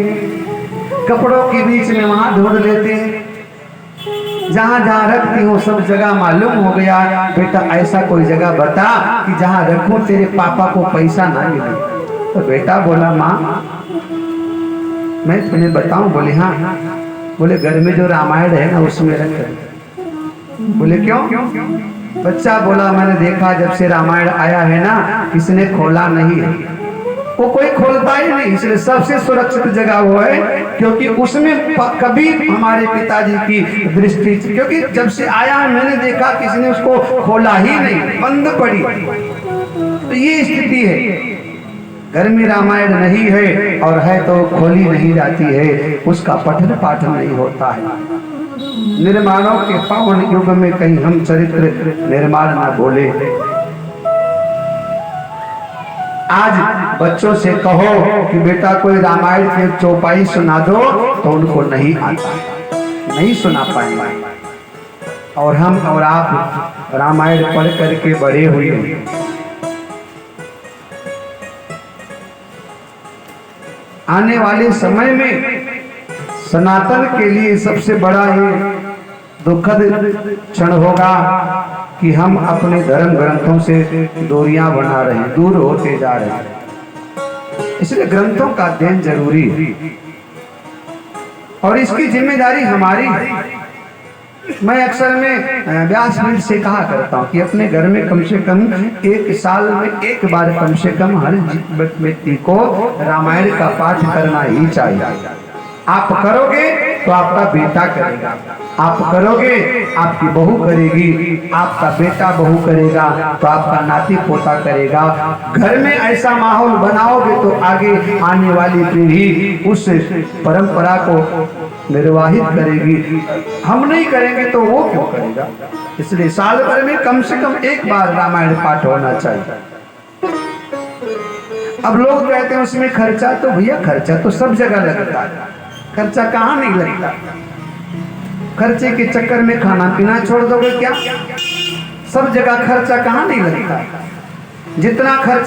Speaker 1: कपड़ों के बीच में वहां ढूंढ लेते हैं, जहां जहां रखती हूँ सब जगह मालूम हो गया। बेटा ऐसा कोई जगह बता कि जहां रखूं तेरे पापा को पैसा ना मिले। तो बेटा बोला, माँ मैं तुम्हें बताऊं? बोले हाँ। बोले घर में जो रामायण है ना उसमें रख। बोले क्यों? बच्चा बोला, मैंने देखा जब से रामायण आया है ना, किसने खोला नहीं है, वो कोई खोलता ही नहीं, इसलिए सबसे सुरक्षित जगह वो है, क्योंकि उसमें कभी हमारे पिताजी की दृष्टि, क्योंकि जब से आया है मैंने देखा किसी ने उसको खोला ही नहीं, बंद पड़ी। तो ये स्थिति है, घर में रामायण नहीं है और है तो खोली नहीं जाती है, उसका पठन पाठन नहीं होता है। निर्माणों के पावन युग में कहीं हम चरित्र निर्माण ना बोले। आज बच्चों से कहो कि बेटा कोई रामायण की चौपाई सुना दो तो उनको नहीं आता, नहीं सुना पाएंगे। और हम और आप रामायण पढ़ करके बड़े हुए। आने वाले समय में सनातन के लिए सबसे बड़ा ये दुखद क्षण होगा कि हम अपने धर्म ग्रंथों से दूरियां बना रहे हैं, दूर होते जा रहे हैं। इसलिए ग्रंथों का अध्ययन जरूरी है और इसकी जिम्मेदारी हमारी है। मैं अक्सर में व्यासपीठ से कहा करता हूँ कि अपने घर में कम से कम एक साल में एक बार कम से कम हर व्यक्ति को रामायण का पाठ करना ही चाहिए। आप करोगे तो आपका बेटा करेगा, आप करोगे आपकी बहू करेगी, आपका बेटा बहू करेगा तो आपका नाती पोता करेगा। घर में ऐसा माहौल बनाओगे तो आगे आने वाली पीढ़ी उस परंपरा को निर्वाहित करेगी। हम नहीं करेंगे तो वो क्यों करेगा? इसलिए साल भर में कम से कम एक बार रामायण पाठ होना चाहिए। अब लोग कहते हैं उसमें खर्चा, तो भैया खर्चा तो सब जगह लगता है, खर्चा कहाँ नहीं लगता? खर्चे के चक्कर में खाना पीना छोड़ दोगे क्या? सब जगह खर्चा कहाँ नहीं लगता? जितना खर्च